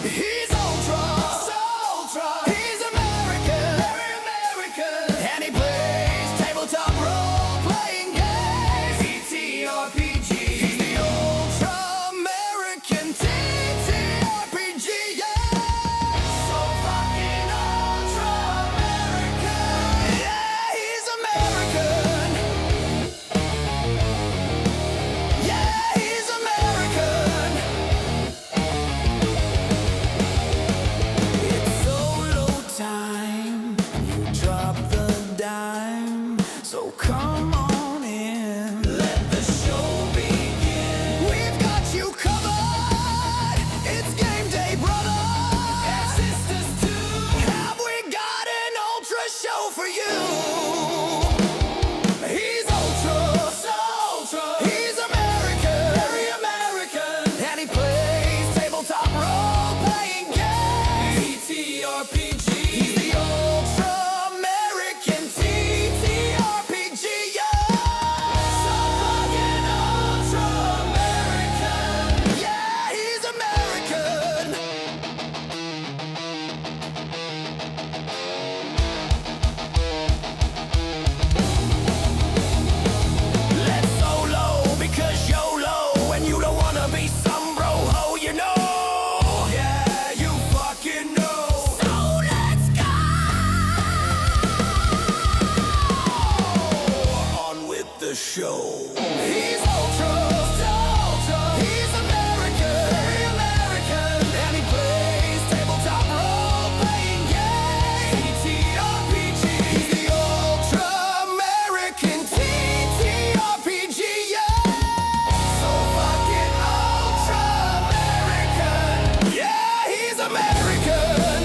He's ultra, he's American, very American, and he plays tabletop role-playing games, TTRPG. He's the ultra American TTRPG, yeah. So fucking ultra American, yeah, he's American, yeah, he's American. It's solo time, you drop the dime, so come on in. Let the show begin. We've got you covered, it's game day, brother. And sisters too. Have we got an ultra show for you? He's ultra, he's American, very American, and he plays tabletop role-playing games, TTRPG. He's the ultra American TTRPG, yeah. So fucking ultra American, yeah, he's American. Let's solo because YOLO, and you don't wanna be some bro ho, you know. Yeah, you fucking know. So let's go. On with the show. He's ultra, he's American, very American, and he plays tabletop role-playing games, TTRPG. He's the ultra American TTRPG, yeah. So fucking ultra American, yeah, he's American.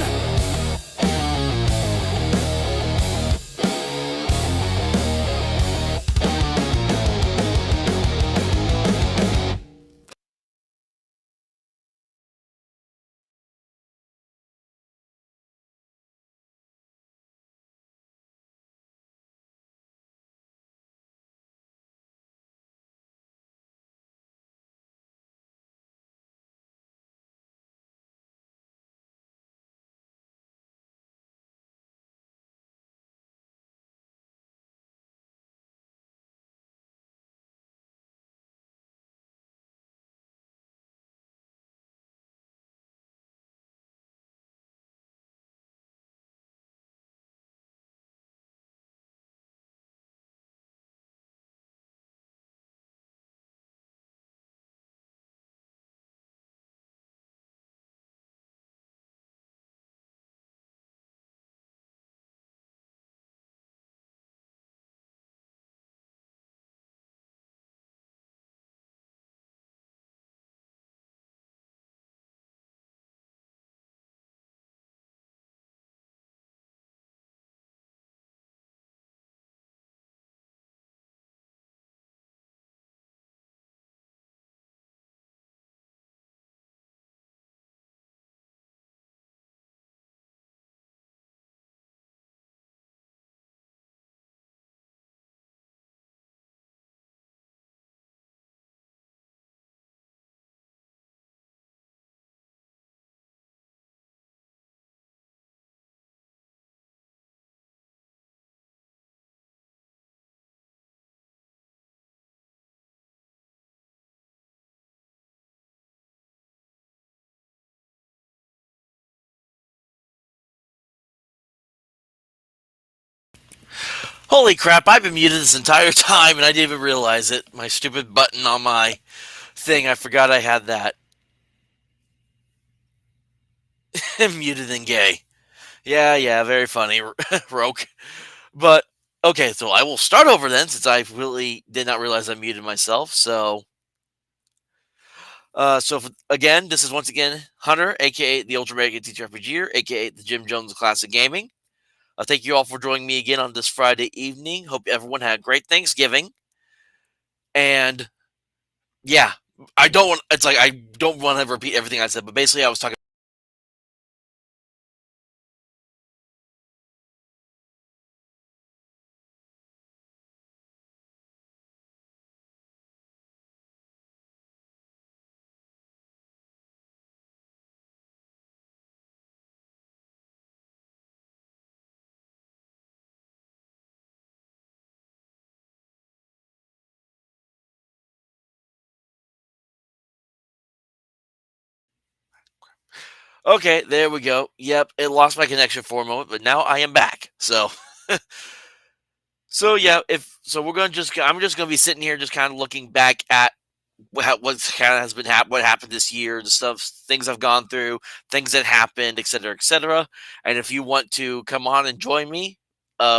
Holy crap, I've been muted this entire time and I didn't even realize it. My stupid button on my thing, I forgot I had that. Muted and gay. Yeah, very funny, Roke. But, okay, so I will start over then since I really did not realize I muted myself. Again, this is once again Hunter, aka the Ultra American Teacher RPGer, aka the Jim Jones of Classic Gaming. Thank you all for joining me again on this Friday evening. Hope everyone had a great Thanksgiving. And yeah, I don't want. It's like I don't want to repeat everything I said, but basically, I was talking Okay, there we go. Yep, it lost my connection for a moment, but now I am back. So, so yeah, if so, we're gonna just I'm just gonna be sitting here, just kind of looking back at what's kind of has been what happened this year, the stuff, things I've gone through, things that happened, etc., etc. And if you want to come on and join me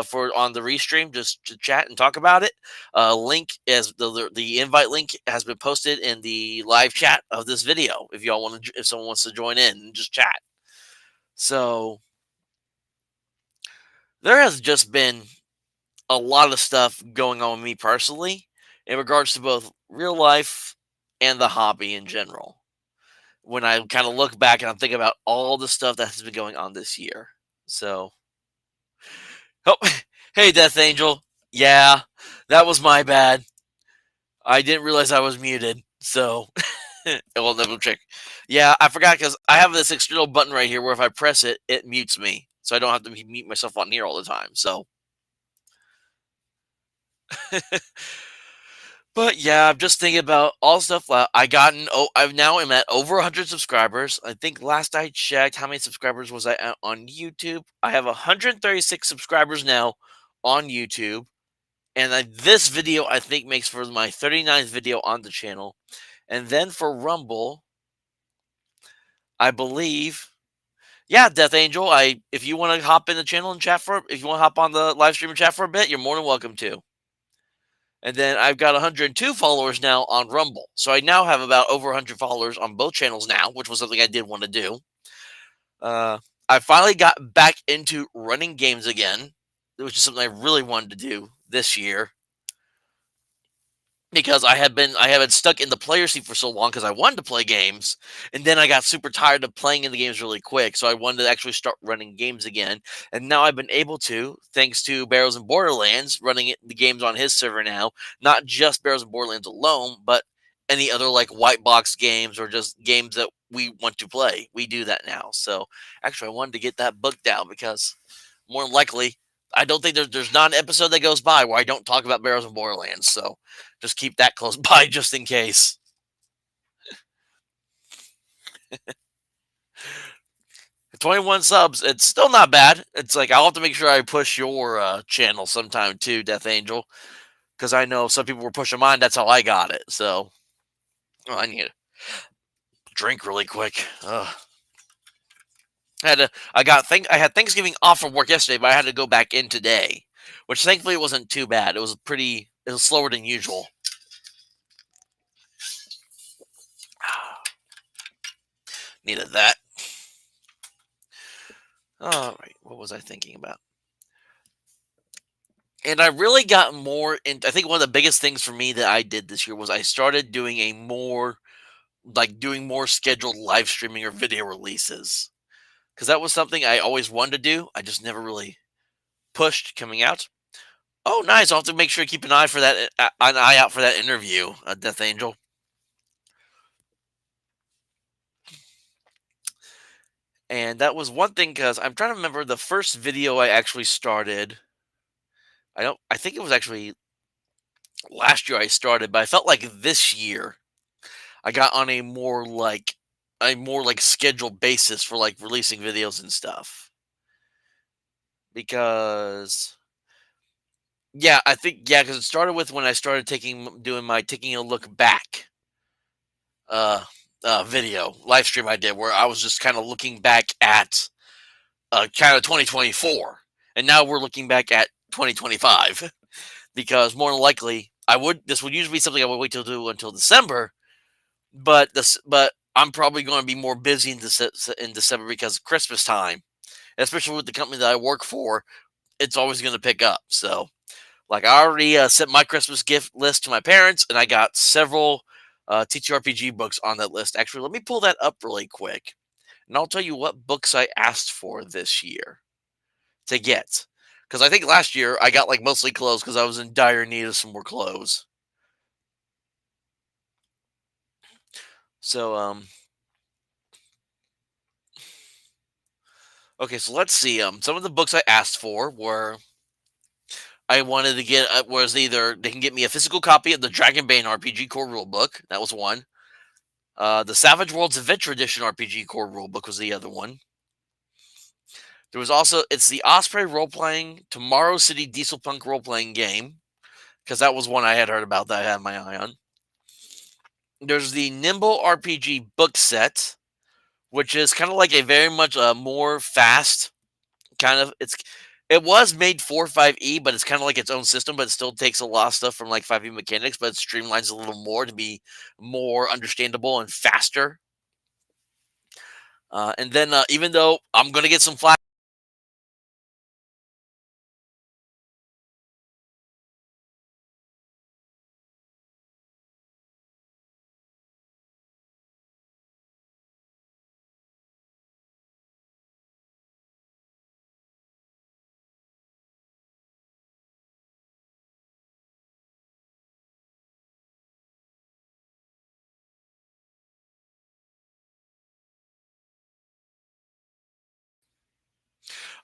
for on the restream, just to chat and talk about it, link as the invite link has been posted in the live chat of this video. If y'all want to, if someone wants to join in and just chat. So there has just been a lot of stuff going on with me personally in regards to both real life and the hobby in general. When I kind of look back and I'm thinking about all the stuff that has been going on this year. So, oh, hey, Death Angel. Yeah, that was my bad. I didn't realize I was muted. So, well, double check. Yeah, I forgot because I have this external button right here where if I press it, it mutes me. So I don't have to mute myself on here all the time. So, but yeah, I'm just thinking about all the stuff I gotten. Oh, I've now am at over 100 subscribers. I think last I checked, how many subscribers was I at on YouTube? I have 136 subscribers now on YouTube, and this video I think makes for my 39th video on the channel. And then for Rumble, I believe, yeah, Death Angel. If you want to hop in the channel and chat if you want to hop on the live stream and chat for a bit, you're more than welcome to. And then I've got 102 followers now on Rumble. So I now have about over 100 followers on both channels now, which was something I did want to do. Uh, I finally got back into running games again, which is something I really wanted to do this year because I had been stuck in the player seat for so long because I wanted to play games, and then I got super tired of playing in the games really quick, so I wanted to actually start running games again, and now I've been able to, thanks to Barrels and Borderlands, running the games on his server now, not just Barrels and Borderlands alone, but any other like white box games or just games that we want to play. We do that now. So actually, I wanted to get that book down because more than likely I don't think there's not an episode that goes by where I don't talk about Barrels and Borderlands. So just keep that close by just in case. 21 subs, it's still not bad. It's like I'll have to make sure I push your channel sometime too, Death Angel, because I know some people were pushing mine. That's how I got it. So I need to drink really quick. I had Thanksgiving off from work yesterday, but I had to go back in today, which thankfully it wasn't too bad. It was slower than usual. Needed that. All right, what was I thinking about? And I really got more in. I think one of the biggest things for me that I did this year was I started doing doing more scheduled live streaming or video releases because that was something I always wanted to do. I just never really pushed coming out. Oh, nice! I'll have to make sure to keep an eye for that. An eye out for that interview, Death Angel. And that was one thing because I'm trying to remember the first video I actually started. I think it was actually last year I started, but I felt like this year I got on a more like scheduled basis for like releasing videos and stuff. Because yeah, I think yeah, because it started with when I started taking a look back uh video live stream I did where I was just kind of looking back at kind of 2024, and now we're looking back at 2025 because more than likely this would usually be something I would wait to do until December, but I'm probably going to be more busy in December because of Christmas time, especially with the company that I work for. It's always going to pick up. So, like, I already sent my Christmas gift list to my parents, and I got several TTRPG books on that list. Actually, let me pull that up really quick, and I'll tell you what books I asked for this year to get. Because I think last year I got like mostly clothes because I was in dire need of some more clothes. So, okay, so let's see. Some of the books I asked for were I wanted to get was either they can get me a physical copy of the Dragon Bane RPG core rulebook. That was one. The Savage Worlds Adventure Edition RPG core rulebook was the other one. There was also it's the Osprey role playing Tomorrow City Diesel Punk role playing game because that was one I had heard about that I had my eye on. There's the Nimble RPG book set, which is kind of like a very much more fast kind of. It was made for 5e, but it's kind of like its own system, but it still takes a lot of stuff from like 5e mechanics, but it streamlines a little more to be more understandable and faster. And then even though I'm gonna get some flack.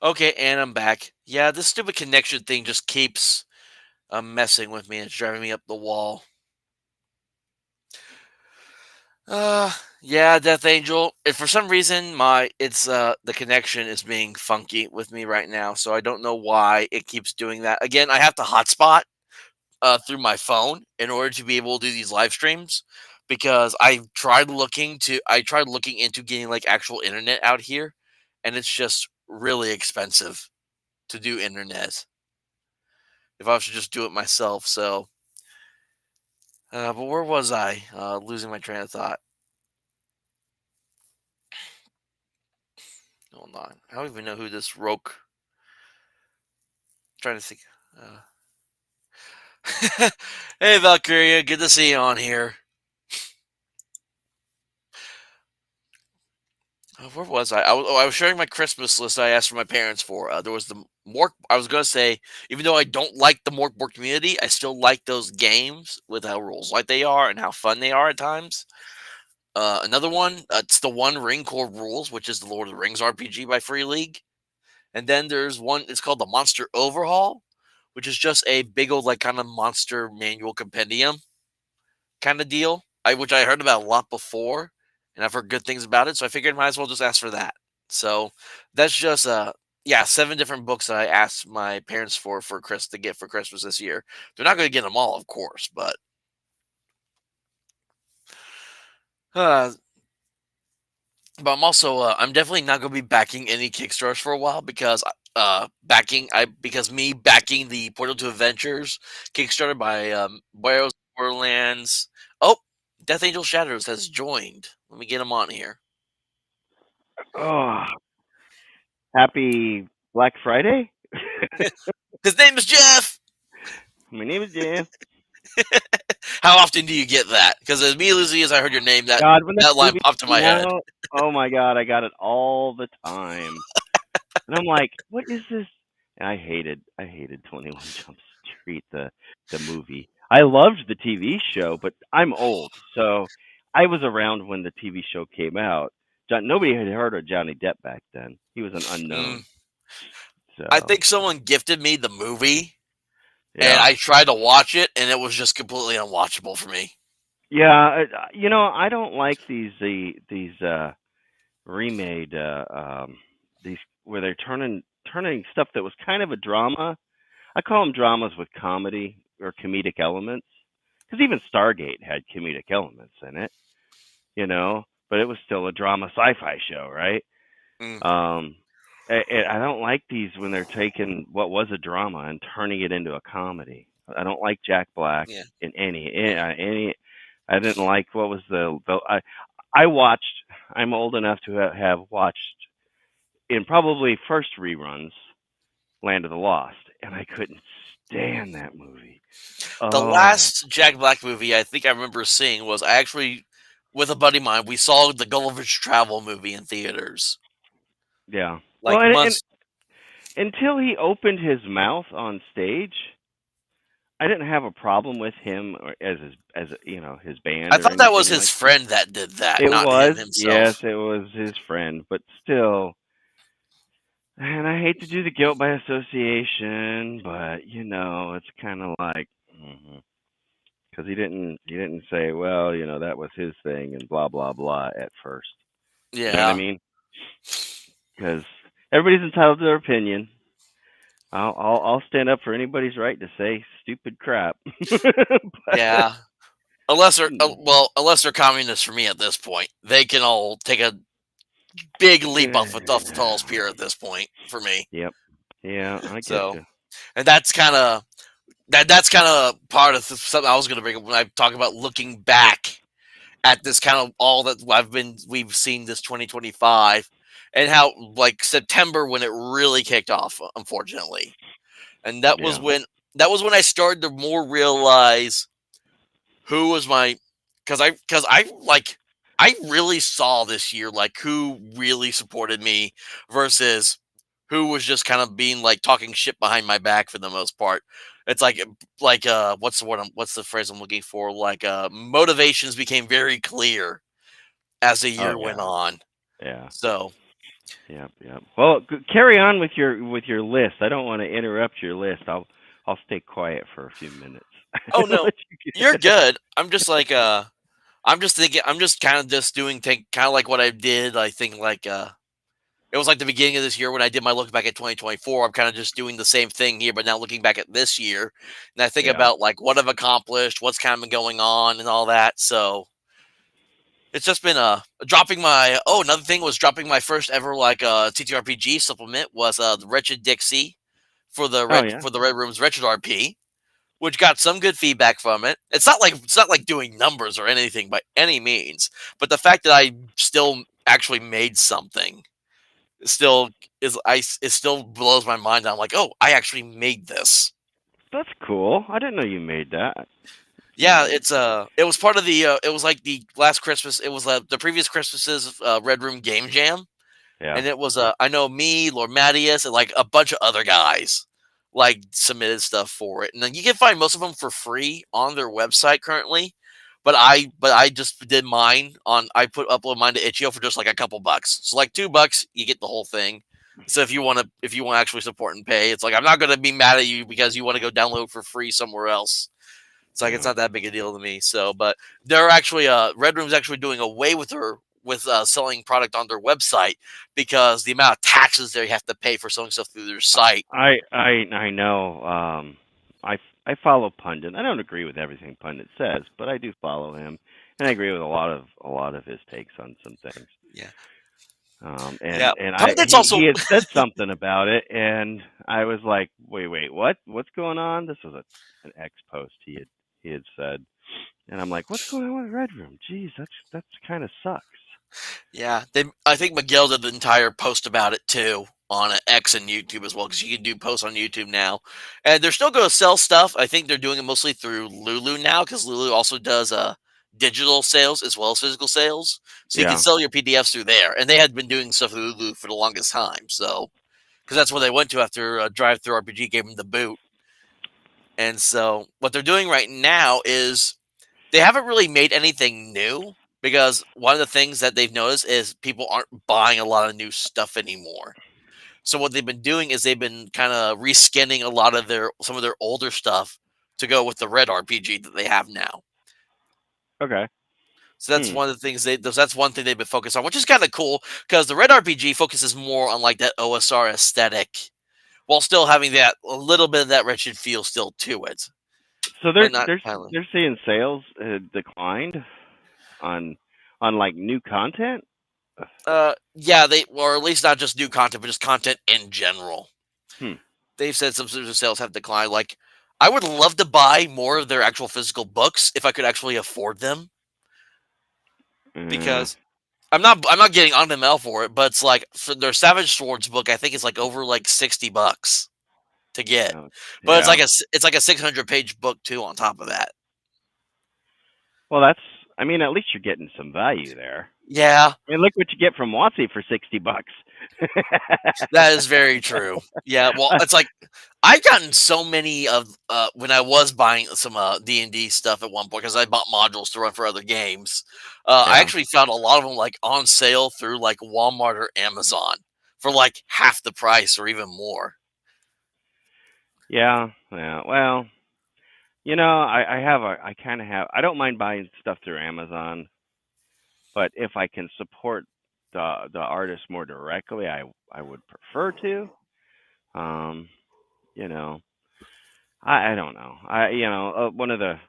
Okay, and I'm back. Yeah, this stupid connection thing just keeps messing with me. It's driving me up the wall. Uh, yeah, Death Angel. If for some reason the connection is being funky with me right now, so I don't know why it keeps doing that. Again, I have to hotspot through my phone in order to be able to do these live streams because I tried looking into getting like actual internet out here, and it's just really expensive to do internet if I was to just do it myself. So, but where was I? Losing my train of thought. Hold on. I don't even know who this Roke. Trying to think. Hey, Valkyria, good to see you on here. Where was I? I was sharing my Christmas list I asked for my parents for. There was the Mork. I was going to say, even though I don't like the Morkborg community, I still like those games with how rules like they are and how fun they are at times. Another one, it's the One Ring Core Rules, which is the Lord of the Rings RPG by Free League. And then there's one, it's called the Monster Overhaul, which is just a big old, like, kind of monster manual compendium kind of deal, which I heard about a lot before, and I've heard good things about it. So I figured I might as well just ask for that. So that's just yeah, 7 different books that I asked my parents for Chris to get for Christmas this year. They're not going to get them all, of course, but uh, I'm also I'm definitely not going to be backing any Kickstarters for a while because me backing the Portal to Adventures Kickstarter by Boyos Borderlands. Oh, Death Angel Shadows has joined. Let me get him on here. Oh, happy Black Friday. His name is Jeff. My name is Jeff. How often do you get that? Because as immediately as I heard your name, God, when this that line movie popped in my came head. out, oh my God, I got it all the time. And I'm like, what is this? And I hated 21 Jump Street, the movie. I loved the TV show, but I'm old, so I was around when the TV show came out. Nobody had heard of Johnny Depp back then. He was an Mm, unknown. I So think someone gifted me the movie, and yeah, I tried to watch it, and it was just completely unwatchable for me. yeah. I don't like these remade these where they're turning stuff that was kind of a drama. I call them dramas with comedy or comedic elements because even Stargate had comedic elements in it, but it was still a drama sci-fi show, right? Mm, Um, I don't like these when they're taking what was a drama and turning it into a comedy. I don't like Jack Black yeah. in any. I didn't like what was I watched. I'm old enough to have watched in probably first reruns Land of the Lost, and I couldn't stand that movie. The Oh, last Jack Black movie I think I remember seeing was I actually, with a buddy of mine, we saw the Gulliver's Travel movie in theaters. yeah. Well, Like and months. until he opened his mouth on stage, I didn't have a problem with him or as his I band or thought that was anything his like that. friend that did that, It not him was, yes, himself. it was his friend, but still, and I hate to do the guilt by association, but it's kind of like, because he didn't say, well, that was his thing and blah blah blah at first. You know what I Yeah. mean? Because everybody's entitled to their opinion. I'll stand up for anybody's right to say stupid crap. Yeah. Unless they're communists for me at this point, they can all take a big leap off the tallest pier at this point for me. Yep. Yeah, I get So, you. and that's kind of part of something I was going to bring up when I talk about looking back at this kind of all that we've seen this 2025 and how like September when it really kicked off, unfortunately, and Yeah. that was when I started to more realize who was my because I really saw this year like who really supported me versus who was just kind of being like talking shit behind my back for the most part. It's what's the phrase I'm looking for? Like motivations became very clear as the Oh year went yeah. on. Yeah. So Yep. Yep. Well, carry on with your list. I don't want to interrupt your list. I'll stay quiet for a few minutes. oh no, Let you. you're good. I'm just like I'm just thinking I'm just kind of just doing kind of like what I did. I think like it was like the beginning of this year when I did my look back at 2024. I'm kind of just doing the same thing here, but now looking back at this year, and I think Yeah. about like what I've accomplished, what's kind of been going on, and all that. So it's just been dropping my. Oh, another thing was dropping my first ever like TTRPG supplement was the Wretched Dixie Oh yeah. for the Red Room's Wretched RP, which got some good feedback from it. It's not like doing numbers or anything by any means, but the fact that I still actually made something still it still blows my mind. I'm like, oh, I actually made this. That's cool. I didn't know you made that. Yeah, it was part of the it was like the last Christmas. It was the previous Christmas's Red Room Game Jam, Yeah. and it was I know me, Lord Mattias, and like a bunch of other guys like submitted stuff for it, and then you can find most of them for free on their website currently. But I just did mine on I upload mine to Itch.io for just like a couple bucks. So like $2, you get the whole thing. So if you want to actually support and pay, it's like I'm not gonna be mad at you because you want to go download for free somewhere else. It's like it's Yeah. not that big a deal to me. So, but they're actually Red Room's actually doing away with selling product on their website because the amount of taxes they have to pay for selling stuff through their site. I know. I follow Pundit. I don't agree with everything Pundit says, but I do follow him, and I agree with a lot of his takes on some things. Yeah, yeah. And Pundit's he also had said something about it, and I was like, wait, what? What's going on? This was an X post he had said, and I'm like, what's going on with Red Room? Jeez, that's kind of sucks. yeah. I think Miguel did the entire post about it too on X and YouTube as well because you can do posts on YouTube now, and they're still going to sell stuff. I think they're doing it mostly through Lulu now because Lulu also does digital sales as well as physical sales, so you can Yeah, sell your PDFs through there. And they had been doing stuff through Lulu for the longest time, so because that's where they went to after Drive Through RPG gave them the boot. And so what they're doing right now is they haven't really made anything new because one of the things that they've noticed is people aren't buying a lot of new stuff anymore. So what they've been doing is they've been kind of reskinning a lot of some of their older stuff to go with the red RPG that they have now. okay. So that's Hmm. one of the things that's one thing they've been focused on, which is kind of cool because the red RPG focuses more on like that OSR aesthetic while still having that a little bit of that wretched feel still to it, So but not highly. they're seeing sales declined on like new content. Yeah, or at least not just new content, but just content in general. Hmm. They've said some sort of sales have declined. Like, I would love to buy more of their actual physical books if I could actually afford them, Uh, because I'm not getting on the mail for it, but it's like for their Savage Swords book, I think it's like over like $60 to get, oh, but yeah. it's like a 600-page book too on top of that. Well, that's. I mean, at least you're getting some value there. Yeah, I mean, look what you get from WotC for $60. that is very true. Yeah, well, it's like I've gotten so many of when I was buying some D&D stuff at one point because I bought modules to run for other games. I Yeah. actually found a lot of them like on sale through like Walmart or Amazon for like half the price or even more. Yeah. Yeah. Well, I kind of have. I don't mind buying stuff through Amazon, but if I can support the artist more directly, I would prefer to. Um, you know, I don't know. One of the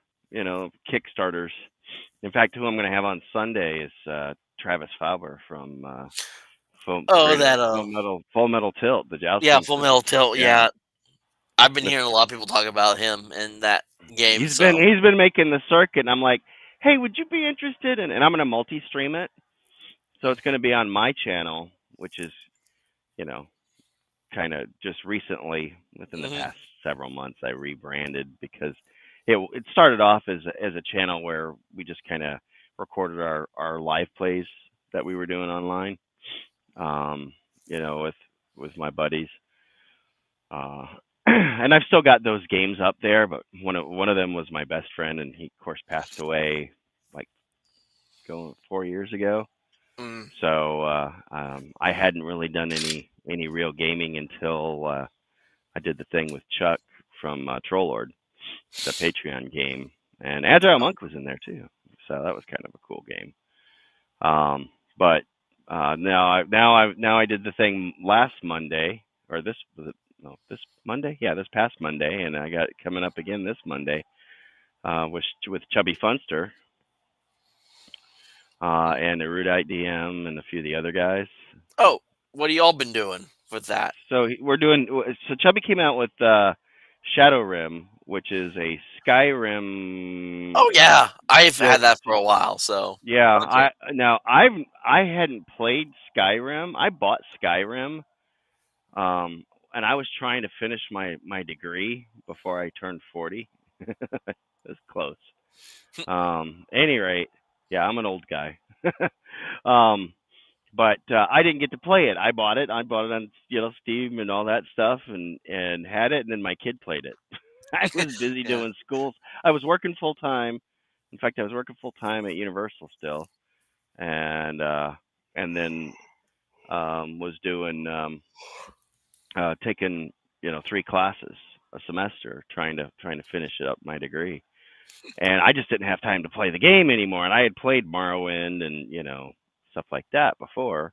Kickstarters. In fact, who I'm going to have on Sunday is Travis Fowler from Oh, that Full Metal Tilt, the yeah, jousting Full sim. Metal Tilt. Yeah, Yeah, I've been the, hearing a lot of people talk about him and that game. So he's been making the circuit, and I'm like, hey, would you be interested? And I'm going to multi-stream it, so it's going to be on my channel, which is you know kind of just recently within the mhm. past several months I rebranded because it started off as a channel where we just kind of recorded our live plays that we were doing online, um, with my buddies. And I've still got those games up there, but one of them was my best friend, and he of course passed away like going 4 years ago. Mm, So I hadn't really done any real gaming until I did the thing with Chuck from Trollord, the Patreon game, and Agile oh, Monk was in there too. So that was kind of a cool game. But now I did the thing last Monday, or this was it? No, this Monday. Yeah, this past Monday, and I got it coming up again this Monday with Chubby Funster and Erudite DM and a few of the other guys. oh, what have y'all been doing with that? So we're doing. So Chubby came out with Shadow Rim, which is a Skyrim. Oh yeah, I've Yeah, had that for a while. So yeah. okay. I hadn't played Skyrim. I bought Skyrim, and I was trying to finish my degree before I turned 40. It's close. Any rate, yeah, I'm an old guy. um, but I didn't get to play it. I bought it. I bought it on Steam and all that stuff, and had it. And then my kid played it. I was busy Yeah. doing schools. I was working full time. In fact, I was working full time at Universal still, and then was doing taking 3 classes a semester, trying to finish it up my degree. And I just didn't have time to play the game anymore. And I had played Morrowind and stuff like that before,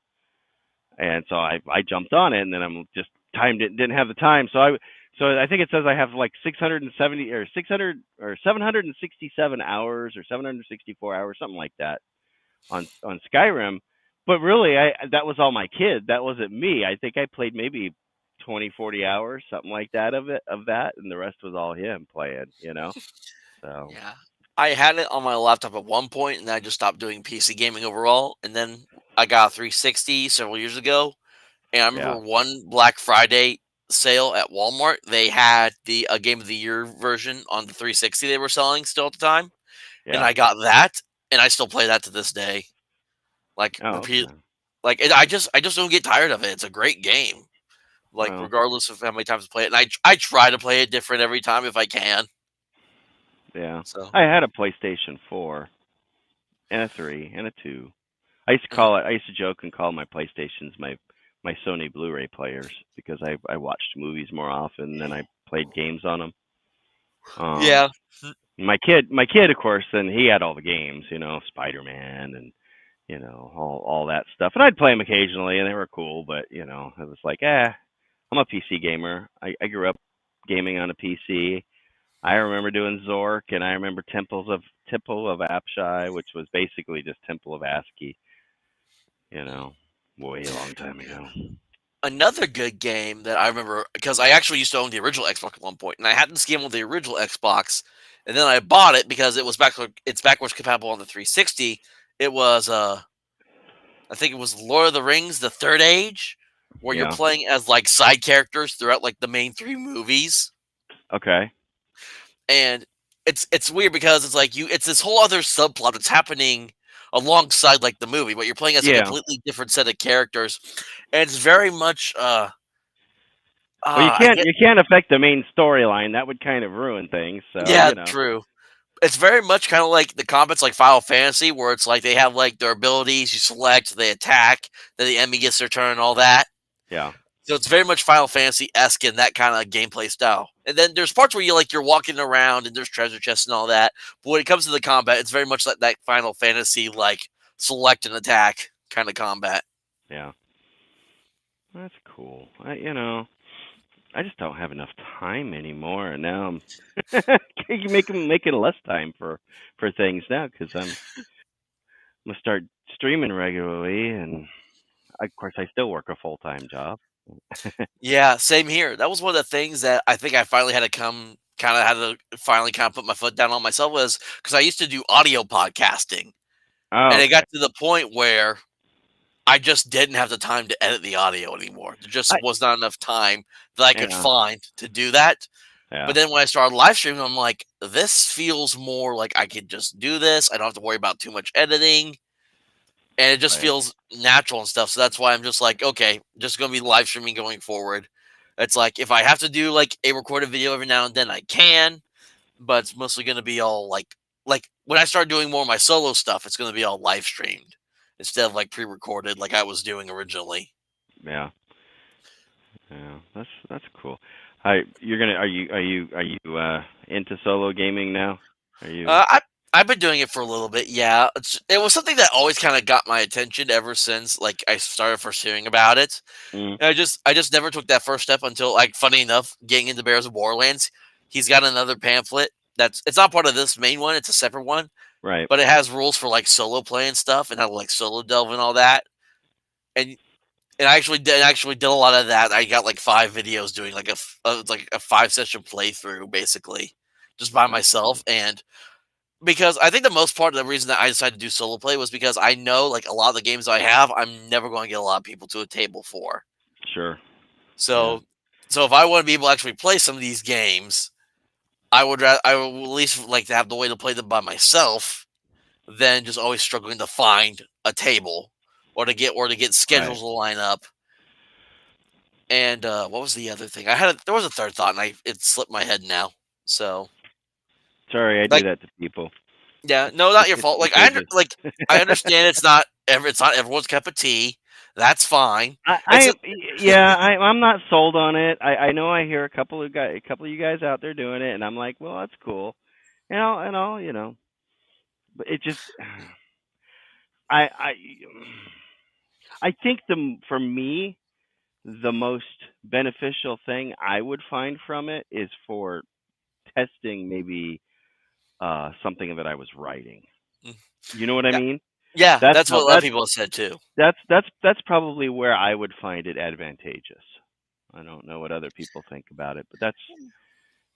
and so I jumped on it, and then I'm just didn't have the time. So I think it says I have like 670 or 600 or 767 hours or 764 hours, something like that, on Skyrim. But really, that was all my kid. That wasn't me. I think I played maybe 20, 40 hours, something like that of that, and the rest was all him playing. So Yeah. I had it on my laptop at one point, and then I just stopped doing PC gaming overall. And then I got a 360 several years ago, and I remember yeah, one Black Friday sale at Walmart. They had the Game of the Year version on the 360 they were selling still at the time, and yeah. I got that, and I still play that to this day. Like Oh, repeat, okay. like I just don't get tired of it. It's a great game. Like Well, regardless of how many times I play it, and I try to play it different every time if I can. yeah. So I had a PlayStation 4 and a 3 and a 2. mm, I used to joke and call my PlayStations my Sony Blu-ray players because I watched movies more often than I played games on them. Um, yeah, my kid, of course, then he had all the games, Spider-Man and all that stuff, and I'd play them occasionally, and they were cool, but it was like, I'm a PC gamer. I grew up gaming on a PC. I remember doing Zork, and I remember Temple of Apshai, which was basically just Temple of ASCII, you know, way a long time yeah. ago. Another good game that I remember because I actually used to own the original Xbox at one point, and I had this game on the original Xbox, and then I bought it because it's backwards compatible on the 360. It was I think it was Lord of the Rings: The Third Age, where you're Yeah. playing as like side characters throughout like the main three movies, Okay. and it's weird because it's this whole other subplot that's happening alongside like the movie, but you're playing as a Yeah. completely different set of characters, and it's very much Well, I get you can't affect the main storyline. That would kind of ruin things. So yeah, true. It's very much kind of like the combat's like Final Fantasy, where it's like they have like their abilities, you select, they attack, then the enemy gets their turn, and all that. yeah. So it's very much Final Fantasy-esque in that kind of gameplay style. And then there's parts where you're walking around and there's treasure chests and all that. But when it comes to the combat, it's very much like that Final Fantasy like select and attack kind of combat. Yeah, that's cool. I just don't have enough time anymore, and now I'm you making less time for things now because I'm gonna start streaming regularly, and of course I still work a full-time job. Yeah, same here. That was one of the things that I think I finally had to finally kind of put my foot down on myself was because I used to do audio podcasting, Oh, and it okay. got to the point where I just didn't have the time to edit the audio anymore. There just I was not enough time that I could Yeah, find to do that. yeah, But then when I started live streaming, I'm like, this feels more like I could just do this. I don't have to worry about too much editing. And it just right. feels natural and stuff. So that's why I'm just like, okay, just gonna be live streaming going forward. It's like if I have to do like a recorded video every now and then, I can, but it's mostly gonna be all like when I start doing more of my solo stuff, it's gonna be all live streamed instead of like pre-recorded like I was doing originally. Yeah, yeah. That's cool. Hi, you're gonna are you into solo gaming now? Are you? I've been doing it for a little bit. Yeah, it was something that always kind of got my attention ever since like I started first hearing about it. Mm, And I just never took that first step until like funny enough, getting into Bears of Borderlands, he's got another pamphlet it's not part of this main one, it's a separate one, right. but it has rules for like solo play and stuff and how to like solo delve and all that. And I actually did a lot of that. I got like 5 videos doing like a 5 session playthrough basically just by That's cool. myself and because I think the most part of the reason that I decided to do solo play was because I know like a lot of the games I have, I'm never going to get a lot of people to a table for. Sure. Yeah. So, so if I want to be able to actually play some of these games, I would at least like to have the way to play them by myself than just always struggling to find a table or to get Right. schedules to line up. And what was the other thing? There was a third thought, and it slipped my head now. So Sorry, I do like that to people. yeah, no, not your fault. It's business. I understand it's not everyone's cup of tea. That's fine. It's I yeah, I'm not sold on it. I know I hear a couple of you guys out there doing it, and I'm like, well, that's cool, but it just I I I think for me the most beneficial thing I would find from it is for testing maybe something that I was writing. mm, You know what I yeah, mean? yeah. That's That's what how a lot of people have said too. that's probably where I would find it advantageous. I don't know what other people think about it, but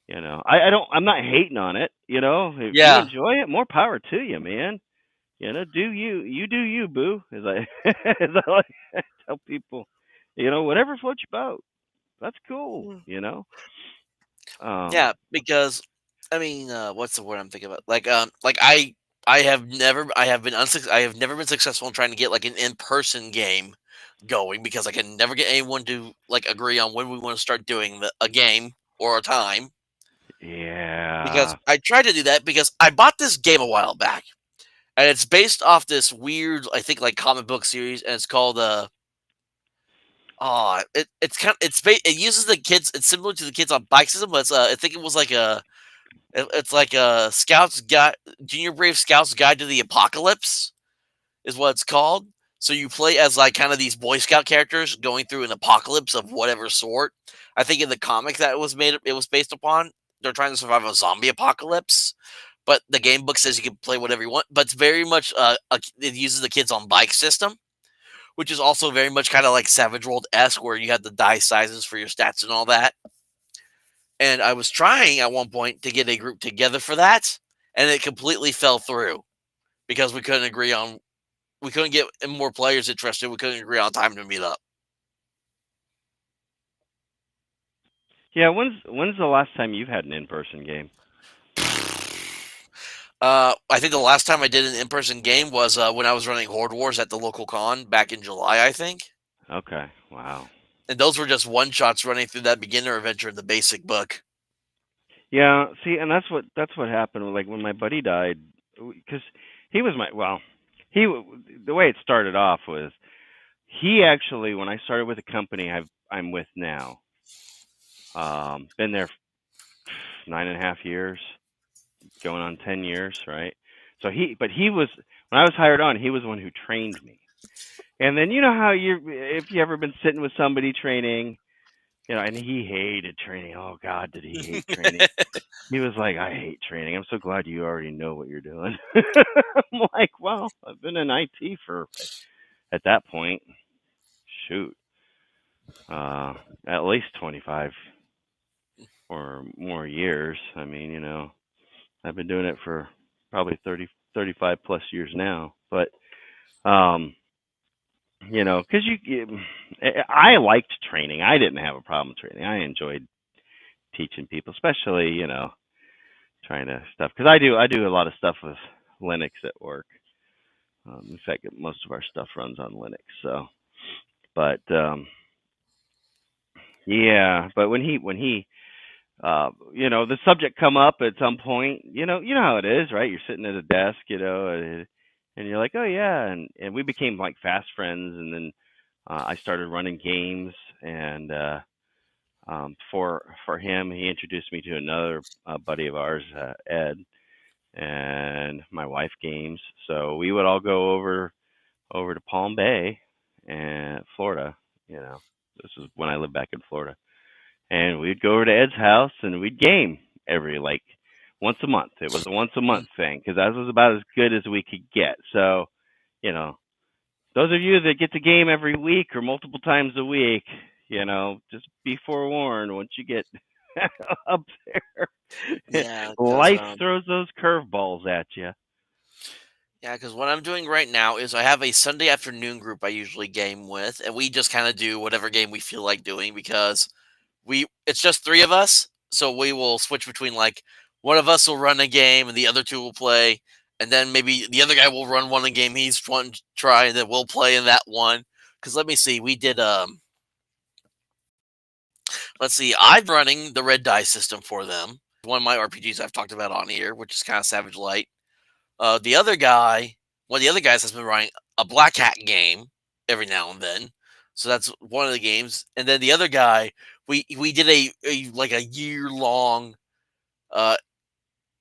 I'm not hating on it. If you Yeah, enjoy it, more power to you, man. Do you do you, boo? As I as I like to tell people, whatever floats your boat. That's cool. mm, Um, yeah. Because I mean, what's the word I'm thinking about? I have never been successful in trying to get like an in-person game going because I can never get anyone to like agree on when we want to start doing a game or a time. Because yeah. I tried to do that because I bought this game a while back, and it's based off this weird, I think, like comic book series, and it's called it's kind of it uses the kids. It's similar to the Kids on Bike system, but I think it was like it's like a Scouts Guide, Junior Brave Scouts Guide to the Apocalypse, is what it's called. So you play as like kind of these Boy Scout characters going through an apocalypse of whatever sort. I think in the comic that it was based upon, they're trying to survive a zombie apocalypse. But the game book says you can play whatever you want. But it's very much it uses the Kids on Bike system, which is also very much kind of like Savage World esque, where you have the die sizes for your stats and all that. And I was trying at one point to get a group together for that, and it completely fell through because we couldn't get more players interested. We couldn't agree on time to meet up. Yeah, when's the last time you've had an in-person game? I think the last time I did an in-person game was when I was running Horde Wars at the local con back in July, I think. Okay. Wow. And those were just one shots running through that beginner adventure in the basic book. Yeah, see, and that's what happened. Like when my buddy died, because he was the way it started off was he actually when I started with the company, I'm with now. Been there 9.5 years, going on 10 years, right? So he was when I was hired on, he was the one who trained me. And then you know how if you ever been sitting with somebody training, and he hated training. Oh God, did he hate training? He was like, I hate training. I'm so glad you already know what you're doing. I'm like, well, I've been in IT for at that point, shoot, uh, at least 25 or more years. I mean, I've been doing it for probably 35 plus years now. But, because I liked training. I didn't have a problem training. I enjoyed teaching people, especially, trying to stuff. Because I do a lot of stuff with Linux at work. In fact, most of our stuff runs on Linux. So, but yeah, but when he the subject come up at some point, you know how it is, right? You're sitting at a desk, and you're like, oh yeah, and we became like fast friends, and then I started running games, and for him, he introduced me to another buddy of ours, Ed, and my wife games. So we would all go over to Palm Bay and Florida. This is when I lived back in Florida, and we'd go over to Ed's house and we'd game every like once a month. It was a once a month thing because that was about as good as we could get. So, you know, those of you that get to game every week or multiple times a week, just be forewarned once you get up there, Yeah, because life throws those curveballs at you. yeah, because what I'm doing right now is I have a Sunday afternoon group I usually game with, and we just kind of do whatever game we feel like doing because it's just three of us, so we will switch between like one of us will run a game and the other two will play, and then maybe the other guy will run one game he's wanting to try, and then we'll play in that one. Because let me see, we did let's see, I'm running the red die system for them. One of my RPGs I've talked about on here, which is kind of Savage Light. The other guy, one of the other guys has been running a Black Hat game every now and then. So that's one of the games. And then the other guy, we did a like a year long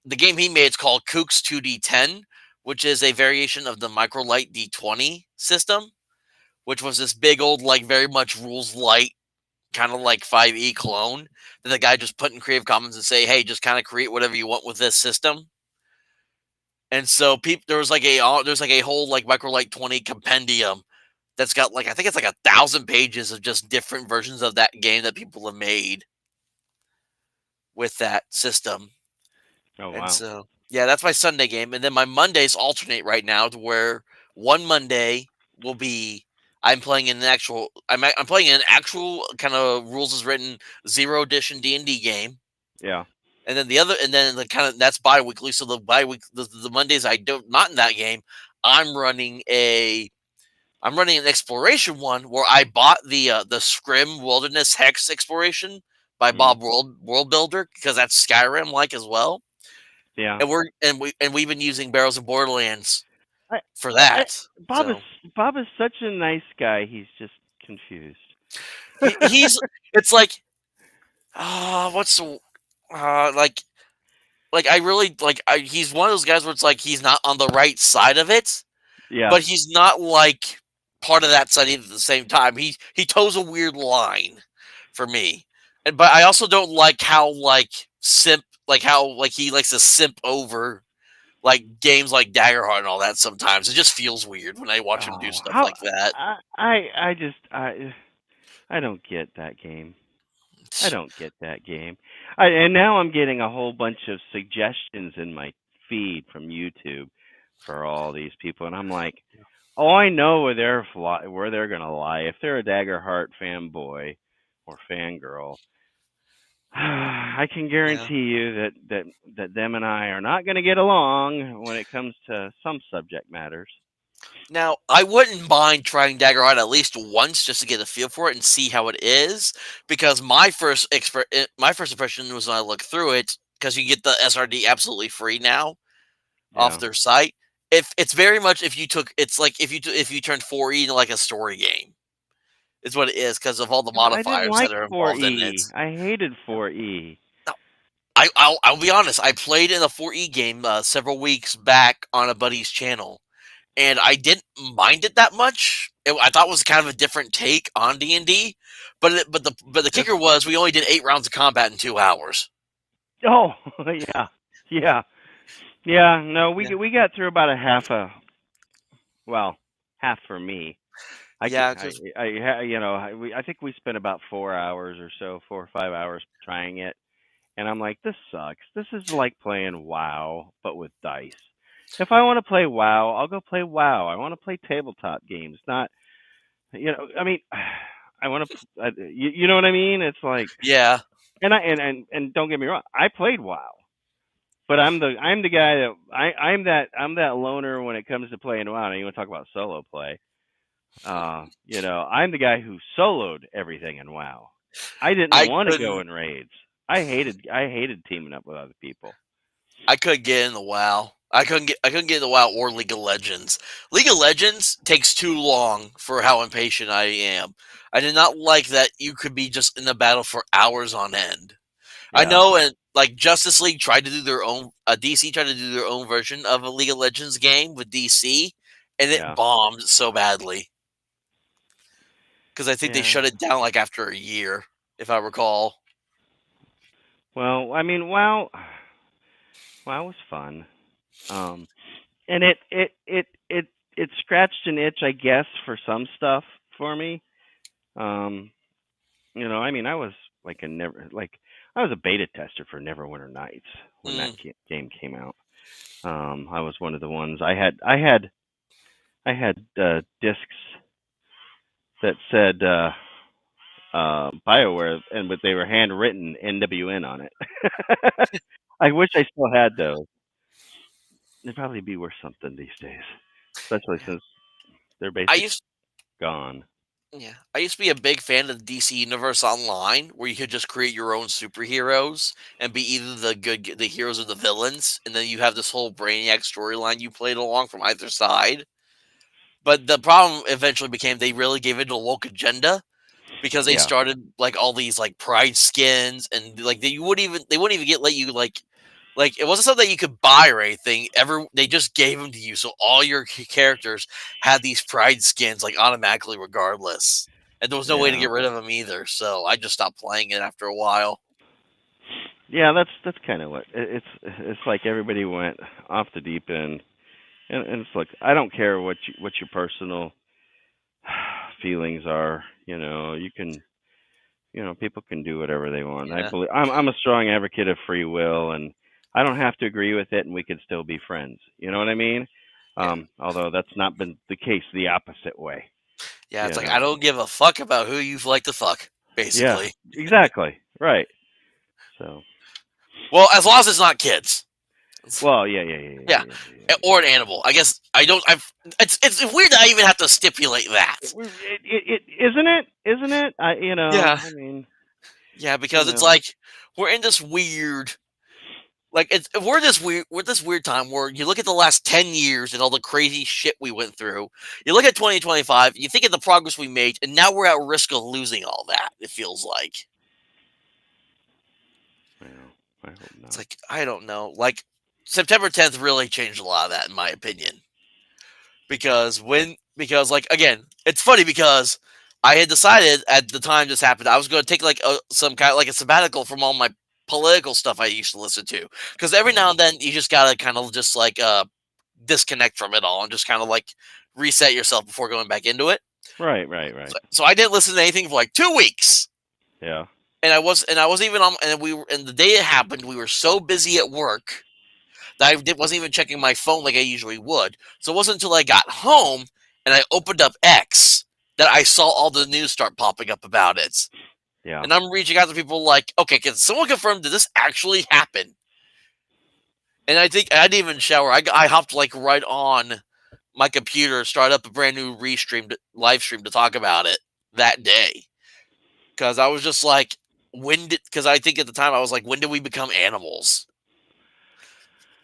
the game he made is called Kooks 2D10, which is a variation of the Microlight D20 system, which was this big old like very much rules light kind of like 5e clone that the guy just put in Creative Commons and say, hey, just kind of create whatever you want with this system. And so there's like a whole like Microlight 20 compendium that's got like I think it's like 1,000 pages of just different versions of that game that people have made with that system. Oh And wow! so yeah, that's my Sunday game, and then my Mondays alternate right now to where one Monday will be I'm playing an actual I'm playing an actual kind of rules is written 0 edition D&D game. Yeah. And then the kind of that's bi-weekly. So the Mondays I don't not in that game, I'm running an exploration one where I bought the Scrim Wilderness Hex exploration by Bob World Builder because that's Skyrim like as well. Yeah. And we've been using Barrels of Borderlands I, for I, that. Bob is such a nice guy. He's just confused. He's it's like what's like I really he's one of those guys where it's like he's not on the right side of it, Yeah. but he's not like part of that side either at the same time. He toes a weird line for me. But I also don't like how how he likes to simp over like games like Daggerheart and all that sometimes. It just feels weird when I watch him do stuff like that. I don't get that game. I don't get that game. And now I'm getting a whole bunch of suggestions in my feed from YouTube for all these people, and I'm like, oh, I know where they're gonna lie. If they're a Daggerheart fanboy or fangirl, I can guarantee you that them and I are not gonna get along when it comes to some subject matters. Now, I wouldn't mind trying Daggerheart at least once just to get a feel for it and see how it is, because my first impression was when I looked through it, because you get the SRD absolutely free now off their site. If it's very much it's like if you turned 4E into like a story game, Is what it is because of all the I didn't modifiers like that are involved in it. 4E. I hated 4E. Now, I'll be honest. I played in a 4E game several weeks back on a buddy's channel, and I didn't mind it that much. I thought it was kind of a different take on D&D, but the kicker was we only did 8 rounds of combat in 2 hours. Oh, yeah. No, Yeah. we got through about half for me. I think we spent about 4 hours or so, 4 or 5 hours trying it, and I'm like, this sucks. This is like playing WoW but with dice. If I want to play WoW, I'll go play WoW. I want to play tabletop games, not, I mean, I want to, you know what I mean? It's like, Yeah, and don't get me wrong, I played WoW, but I'm the guy that I'm that loner when it comes to playing WoW. And you want to talk about solo play? I'm the guy who soloed everything in WoW. I didn't I want to couldn't. go in raids. I hated teaming up with other people. I couldn't get into WoW. I couldn't get into WoW or League of Legends. League of Legends takes too long for how impatient I am. I did not like that you could be just in the battle for hours on end. I Yeah. know, and like Justice League tried to do their own, DC tried to do their own version of a League of Legends game with DC, and it Yeah. bombed so badly. Because I think they Yeah. shut it down like after a year, if I recall. Well, I mean, WoW was fun. And it scratched an itch, I guess, for some stuff for me. I mean, I was I was a beta tester for Neverwinter Nights when that game came out. I was one of the ones. I had discs that said BioWare, but they were handwritten NWN on it. I wish I still had those. They'd probably be worth something these days, especially since they're basically gone. Yeah, I used to be a big fan of the DC Universe Online, where you could just create your own superheroes and be either the heroes or the villains, and then you have this whole Brainiac storyline you played along from either side. But the problem eventually became they really gave it a woke agenda because they started like all these like pride skins and like they wouldn't even let you like it wasn't something that you could buy or anything. They just gave them to you, so all your characters had these pride skins like automatically, regardless, and there was no way to get rid of them either. So I just stopped playing it after a while. Yeah, that's kind of what it's like. Everybody went off the deep end, and it's like I don't care what your personal feelings are. You can. People can do whatever they want. Yeah. I'm a strong advocate of free will, and I don't have to agree with it, and we could still be friends. You know what I mean? Although that's not been the case the opposite way. Yeah, it's like I don't give a fuck about who you like to fuck, basically. Yeah, exactly. Right. So. Well, as long as it's not kids. Well, yeah. Or an animal. I guess I don't. It's weird that I even have to stipulate that. Isn't it? Yeah. I mean. Yeah, because it's like we're in this weird. Like we're this weird time where you look at the last 10 years and all the crazy shit we went through. You look at 2025, you think of the progress we made, and now we're at risk of losing all that. It feels like. Well, I hope not. It's like I don't know. Like September 10th really changed a lot of that, in my opinion. Because like again, it's funny because I had decided at the time this happened I was going to take like some kind of like a sabbatical from all my political stuff I used to listen to, because every now and then you just gotta kind of just like disconnect from it all and just kind of like reset yourself before going back into it. Right. So I didn't listen to anything for like 2 weeks. Yeah. And I wasn't even on. And the day it happened, we were so busy at work that I wasn't even checking my phone like I usually would. So it wasn't until I got home and I opened up X that I saw all the news start popping up about it. Yeah. And I'm reaching out to people like, okay, can someone confirm, did this actually happen? And I think I didn't even shower. I hopped like right on my computer, started up a brand new live stream to talk about it that day. Because I was just like, because I think at the time I was like, when did we become animals?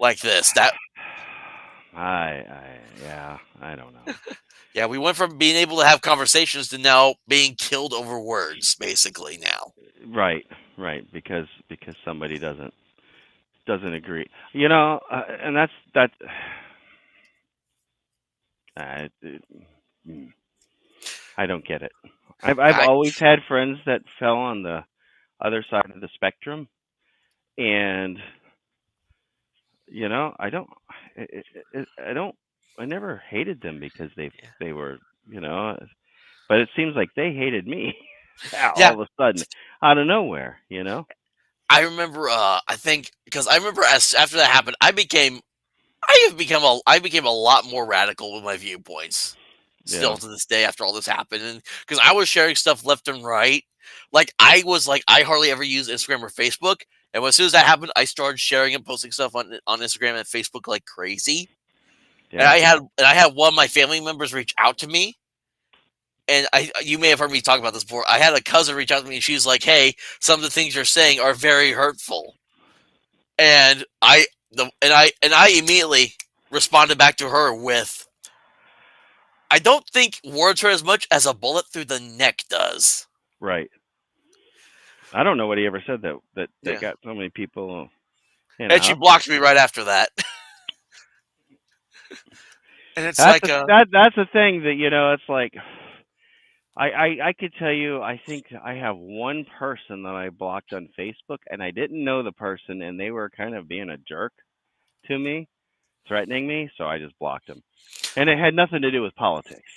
Like this? Yeah, I don't know. Yeah, we went from being able to have conversations to now being killed over words, basically. Now, Right, right, because somebody doesn't agree. And that. It, mm, I don't get it. I've I always had friends that fell on the other side of the spectrum, and I don't, I don't, I never hated them because they were, you know, but it seems like they hated me yeah, all of a sudden out of nowhere. I remember. I think because I remember as after that happened, I became a lot more radical with my viewpoints. Still Yeah, to this day, after all this happened, and because I was sharing stuff left and right, I hardly ever use Instagram or Facebook, and as soon as that happened, I started sharing and posting stuff on Instagram and Facebook like crazy. And yeah, I had one of my family members reach out to me, and you may have heard me talk about this before. I had a cousin reach out to me, and she's like, "Hey, some of the things you're saying are very hurtful," and I immediately responded back to her with, I don't think words hurt as much as a bullet through the neck does. right. I don't know what he ever said that Yeah. got so many people, And she blocked me right after that. And it's That's like, that's the thing that it's like I could tell you I think I have one person that I blocked on Facebook and I didn't know the person and they were kind of being a jerk to me, threatening me, so I just blocked them. And it had nothing to do with politics.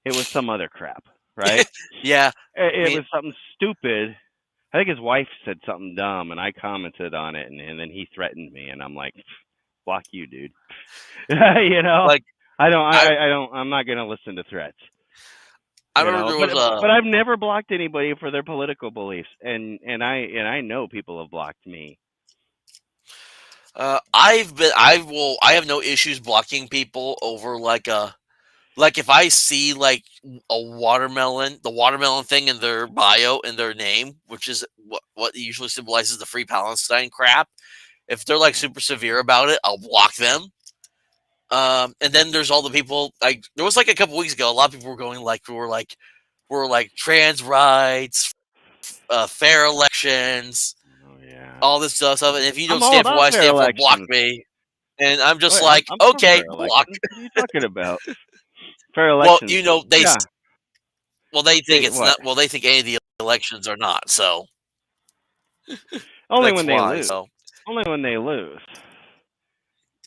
It was some other crap, right? yeah, I It mean, was something stupid. I think his wife said something dumb and I commented on it and then he threatened me and I'm like, block you, dude. you know? like, I don't I, I don't I'm not gonna listen to threats. I remember there But was I've never blocked anybody for their political beliefs, and I know people have blocked me. I have no issues blocking people over like if I see like the watermelon thing in their bio, in their name, which is what usually symbolizes the Free Palestine crap. If they're like super severe about it, I'll block them. And then there's all the people like there was like a couple weeks ago, a lot of people were going like were like trans rights, fair elections, Oh yeah, all this stuff. And if you don't I'm all stand for what about I fair stand for, block elections. me. And I'm just Wait, like, I'm for okay, fair block. elections. What are you talking about? Fair Well, elections? they Yeah. well they think it's What? not. Well, they think any of the elections are not. So Only that's when they why. lose. So Only when they lose.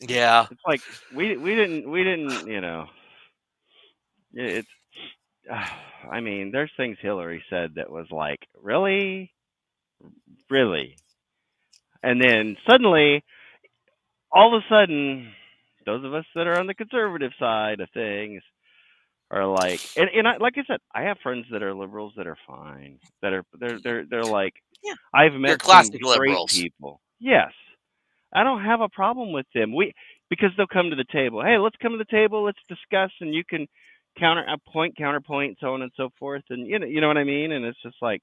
yeah, It's like we didn't. It's. I mean, there's things Hillary said that was like, really, really, and then suddenly all of a sudden, those of us that are on the conservative side of things are like, and like I said, I have friends that are liberals that are fine, that are they're like, yeah, I've you're met some classic great liberals. people. Yes, I don't have a problem with them. Because they'll come to the table. Hey, let's come to the table. Let's discuss, and you can counterpoint, so on and so forth, and you know what I mean. And it's just like,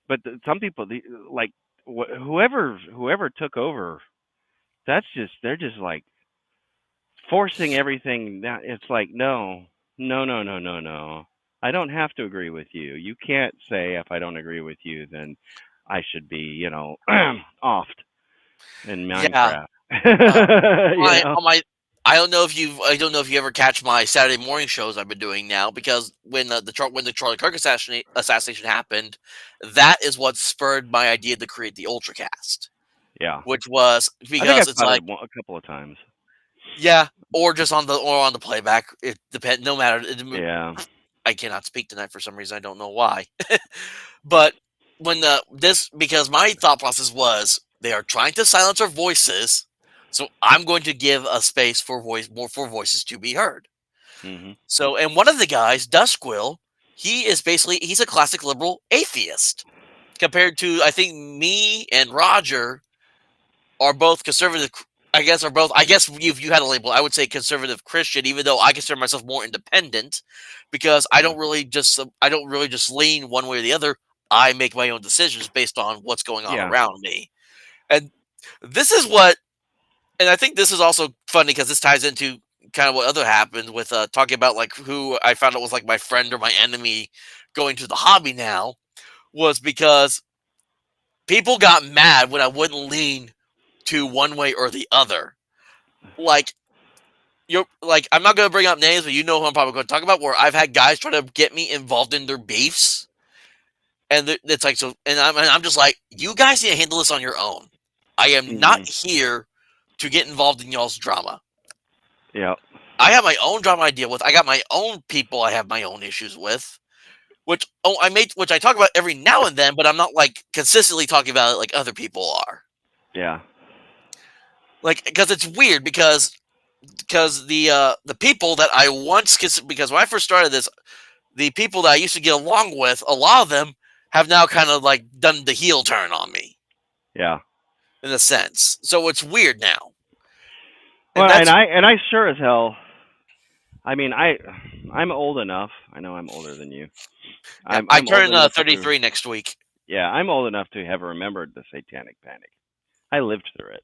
but some people, like whoever took over, they're just like forcing everything down. It's like, no, no, no, no, no, no. I don't have to agree with you. You can't say if I don't agree with you, then I should be, offed in Yeah. Minecraft. Uh, you my know? on my I don't know if you ever catch my Saturday morning shows I've been doing now, because when the Charlie Kirk assassination happened, that is what spurred my idea to create the Ultracast, Yeah. which was I think because I've it's caught it like, a couple of times. yeah, or just on the playback. It depends. No matter. Yeah. I cannot speak tonight for some reason. I don't know why. But when because my thought process was they are trying to silence our voices, so I'm going to give a space for voices to be heard. Mhm. So, and one of the guys, Duskwill, he's a classic liberal atheist compared to, I think, me and Roger are both conservative. I guess if you had a label, I would say conservative Christian, even though I consider myself more independent, because Yeah. I don't really just lean one way or the other. I make my own decisions based on what's going on Yeah. around me. And this is what, and I think this is also funny because this ties into kind of what other happened with talking about like who I found out was like my friend or my enemy going to the hobby now was because people got mad when I wouldn't lean to one way or the other. Like you're like I'm not gonna bring up names, but you know who I'm probably going to talk about. Where I've had guys try to get me involved in their beefs, and it's like so, and I'm just like, you guys need to handle this on your own. I am not here to get involved in y'all's drama. Yeah. I have my own drama I deal with. I got my own people I have my own issues with, which which I talk about every now and then, but I'm not like consistently talking about it like other people are. Yeah. Like because it's weird because the people that I once because when I first started this, the people that I used to get along with, a lot of them have now kind of like done the heel turn on me. Yeah. In a sense, so it's weird now. Well, and I sure as hell. I mean, I'm old enough. I know I'm older than you. I I'm turn old 33 next week. Yeah, I'm old enough to have remembered the Satanic Panic. I lived through it,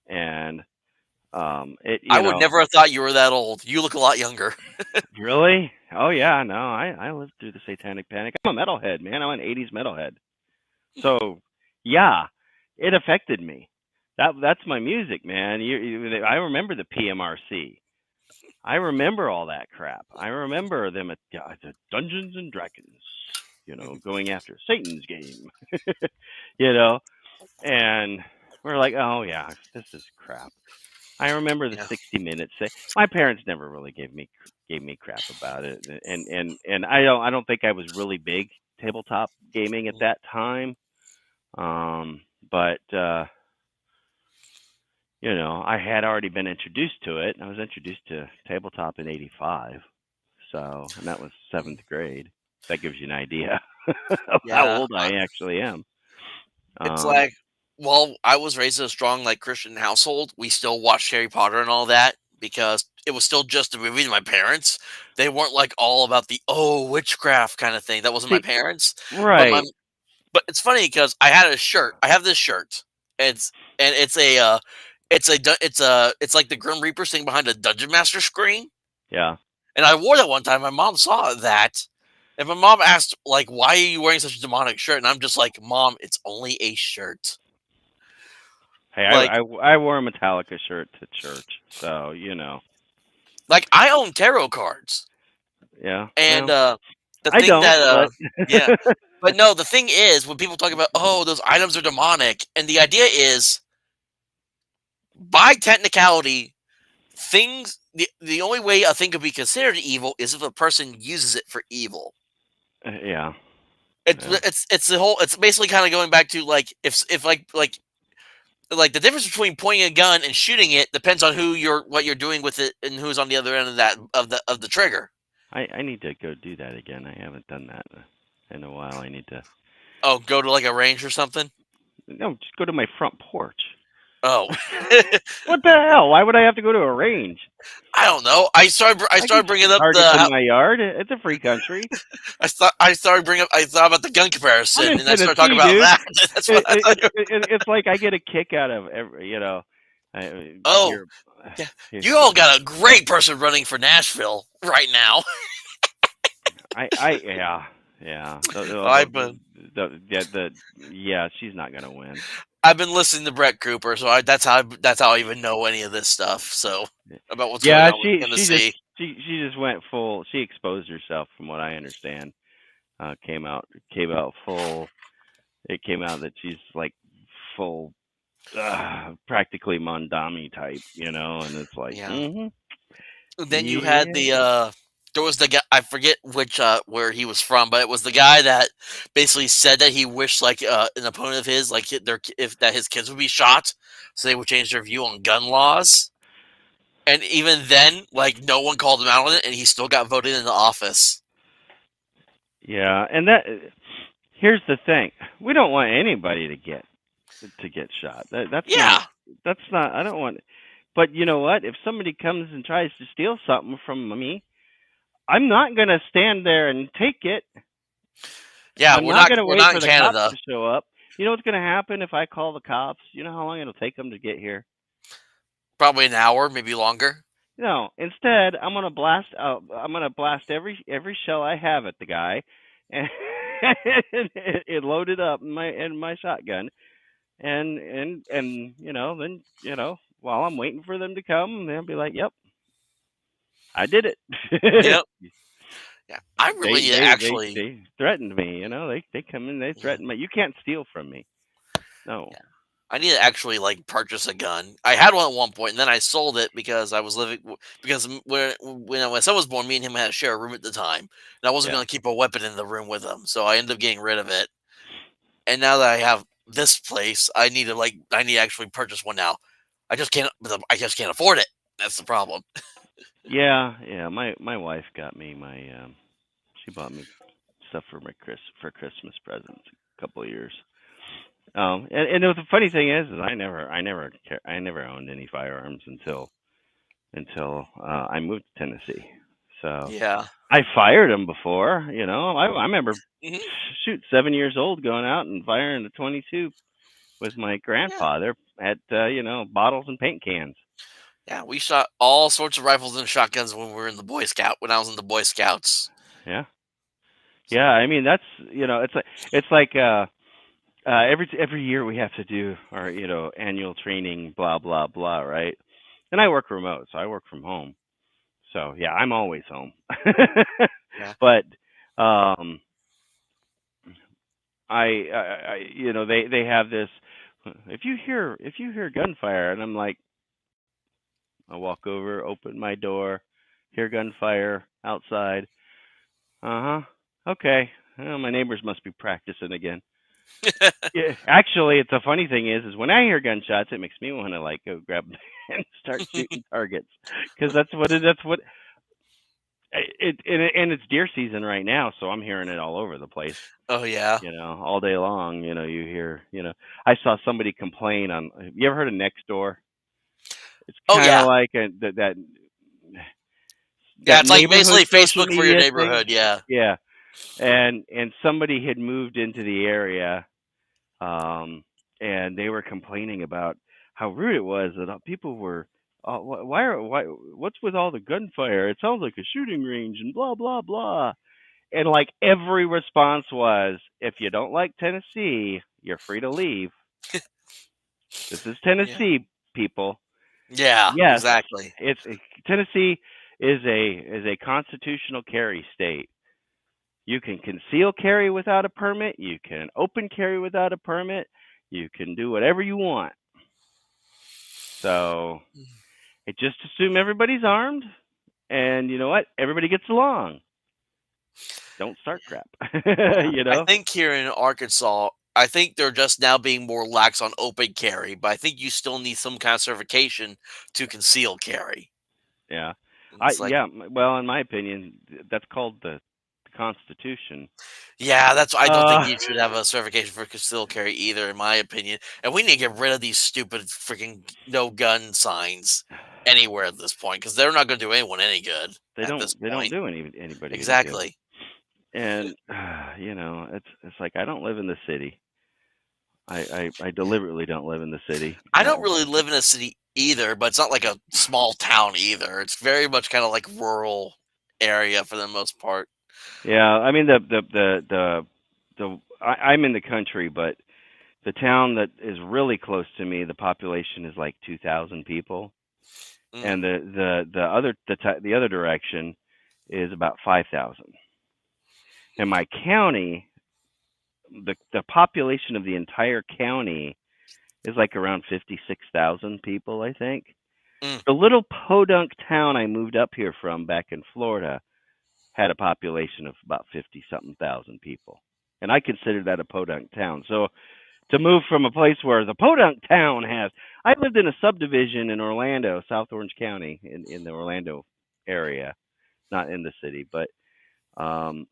and I would never have thought you were that old. You look a lot younger. Really? Oh yeah, no, I lived through the Satanic Panic. I'm a metalhead, man. I'm an '80s metalhead. So yeah, it affected me. That's my music, man. I remember the PMRC. I remember all that crap. I remember them at the Dungeons and Dragons, going after Satan's game, and we're like, oh yeah, this is crap. I remember the 60 Minutes. My parents never really gave me crap about it, and I don't think I was really big tabletop gaming at that time, but I had already been introduced to it. I was introduced to tabletop in '85, and that was 7th grade. That gives you an idea of how old I actually am. It's like, well, I was raised in a strong like Christian household. We still watched Harry Potter and all that because it was still just a movie to my parents. They weren't like all about the witchcraft kind of thing. That wasn't my parents, right? But it's funny because I had a shirt. I have this shirt. It's like the Grim Reaper thing behind a Dungeon Master screen. Yeah. And I wore that one time. My mom saw that. And my mom asked, like, why are you wearing such a demonic shirt? And I'm just like, Mom, it's only a shirt. Hey, like, I wore a Metallica shirt to church. So, Like, I own tarot cards. Yeah. And well, the thing but... yeah. But no, the thing is, when people talk about, those items are demonic, and the idea is, by technicality, the only way a thing could be considered evil is if a person uses it for evil. Yeah. It's the whole. It's basically kind of going back to like if like the difference between pointing a gun and shooting it depends on what you're doing with it and who's on the other end of that of the trigger. I need to go do that again. I haven't done that in a while. I need to. Oh, go to like a range or something? No, just go to my front porch. Oh. What the hell? Why would I have to go to a range? I don't know. I started bringing up in my yard. It's a free country. I thought about the gun comparison, and I started talking about that. That's what it's like I get a kick out of every, you all got a great person running for Nashville right now. Yeah. She's not gonna win. I've been listening to Brett Cooper, so that's how I even know any of this stuff. So about what's going on in Tennessee. She just went full. She exposed herself, from what I understand. Came out full. It came out that she's like full, practically Mondami type, and it's like. Yeah. Mm-hmm. Then you had there was the guy, I forget which where he was from, but it was the guy that basically said that he wished like an opponent of his like that his kids would be shot, so they would change their view on gun laws. And even then, like no one called him out on it, and he still got voted into office. Yeah, and here's the thing: we don't want anybody to get shot. That's not. I don't want. But you know what? If somebody comes and tries to steal something from me, I'm not going to stand there and take it. Yeah, we're not going to wait for the cops to show up. You know what's going to happen if I call the cops? You know how long it'll take them to get here? Probably an hour, maybe longer. No, instead, I'm gonna blast. I'm gonna blast every shell I have at the guy, and it loaded up in my shotgun, and then while I'm waiting for them to come, they'll be like, "Yep, I did it." Yep. Yeah. I really they need to they they actually. they threatened me. They come in, they Yeah. threaten me. You can't steal from me. No. Yeah. I need to actually like purchase a gun. I had one at one point, and then I sold it because I was because when my son was born, me and him had to share a room at the time, and I wasn't Yeah. going to keep a weapon in the room with him, so I ended up getting rid of it. And now that I have this place, I need to actually purchase one now. I just can't afford it. That's the problem. Yeah. Yeah. My wife got me she bought me stuff for for Christmas presents a couple of years. And the funny thing is I never owned any firearms until I moved to Tennessee. So Yeah. I fired them before. I remember Hmm. 7 years old going out and firing a 22 with my Yeah. grandfather at bottles and paint cans. Yeah. We shot all sorts of rifles and shotguns when we were in the when I was in the Boy Scouts. Yeah, yeah. So I mean that's it's like every year we have to do our annual training, blah blah blah, right? And I work remote, so I work from home. So yeah, I'm always home. yeah. But um, they have this. If you hear gunfire, and I'm like, I walk over, open my door, hear gunfire outside. Uh huh. Okay. Well, my neighbors must be practicing again. Yeah, actually, it's a funny thing is when I hear gunshots, it makes me want to like go grab and start shooting targets because that's what and it's deer season right now, so I'm hearing it all over the place. Oh yeah. All day long. You hear. I saw somebody complain on. Have you ever heard of Nextdoor? It's Oh kind of yeah. like Yeah. that It's like neighborhood basically social Facebook for your media thing. neighborhood. Yeah. Yeah, and somebody had moved into the area, um, and they were complaining about how rude it was that people were. Why? What's with all the gunfire? It sounds like a shooting range, and blah blah blah. And like every response was, if you don't like Tennessee, you're free to leave. This is Yeah. Tennessee, people. Yeah. Yes, Exactly. Tennessee is a constitutional carry state. You can conceal carry without a permit. You can open carry without a permit. You can do whatever you want. So it just assume everybody's armed, and you know what? Everybody gets along. Don't start crap. Yeah. you I know. think here in Arkansas, I think they're just now being more lax on open carry, but I think you still need some kind of certification to conceal carry. Yeah. And it's like, Well, in my opinion, that's called the Constitution. yeah, I don't think Uh you should have a certification for concealed carry either, in my opinion. And we need to get rid of these stupid freaking no gun signs anywhere at this point because they're not going to do anyone any good at this they don't point. do anybody any good. Exactly. And it's like I don't live in the city. I deliberately don't live in the city. I don't really live in a city either, but it's not like a small town either. It's very much kind of like rural area for the most part. Yeah, I mean I'm in the country, but the town that is really close to me, the population is like 2,000 people, Mm, and the other direction is about 5,000. And my county, the population of the entire county is like around 56,000 people, I think. mm, The little podunk town I moved up here from back in Florida had a population of about 50 something thousand people. And I consider that a podunk town. So to move from a place where the podunk town has, I lived in a subdivision in Orlando, South Orange County, in the Orlando area, not in the city, but um,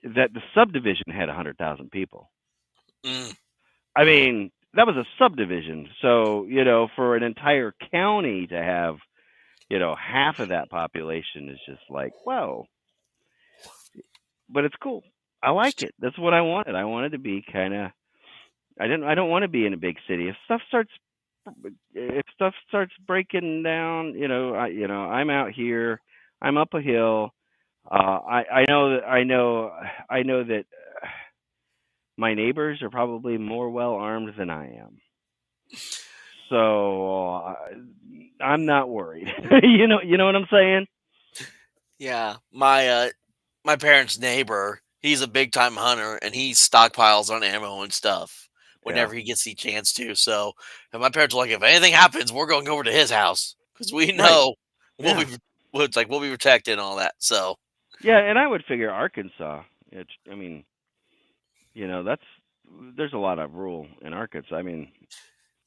that the subdivision had 100,000 people. mm. I mean, that was a subdivision. So, for an entire county to have, half of that population is just like, whoa. But it's cool. I like it. That's what I wanted. I wanted to be kind of I don't want to be in a big city. If stuff starts if stuff starts breaking down, I'm out here, I'm up a hill. I know that my neighbors are probably more well armed than I am. So I'm not worried. You know what I'm saying? Yeah, my parents' neighbor, he's a big time hunter and he stockpiles on ammo and stuff Yeah. whenever he gets the chance to. So, and my parents are like, if anything happens, we're going over to his house because we Right. know we'll Yeah. be we'll be protected and all that. So, Yeah, and I would figure Arkansas. I mean, that's there's a lot of rule in Arkansas. I mean,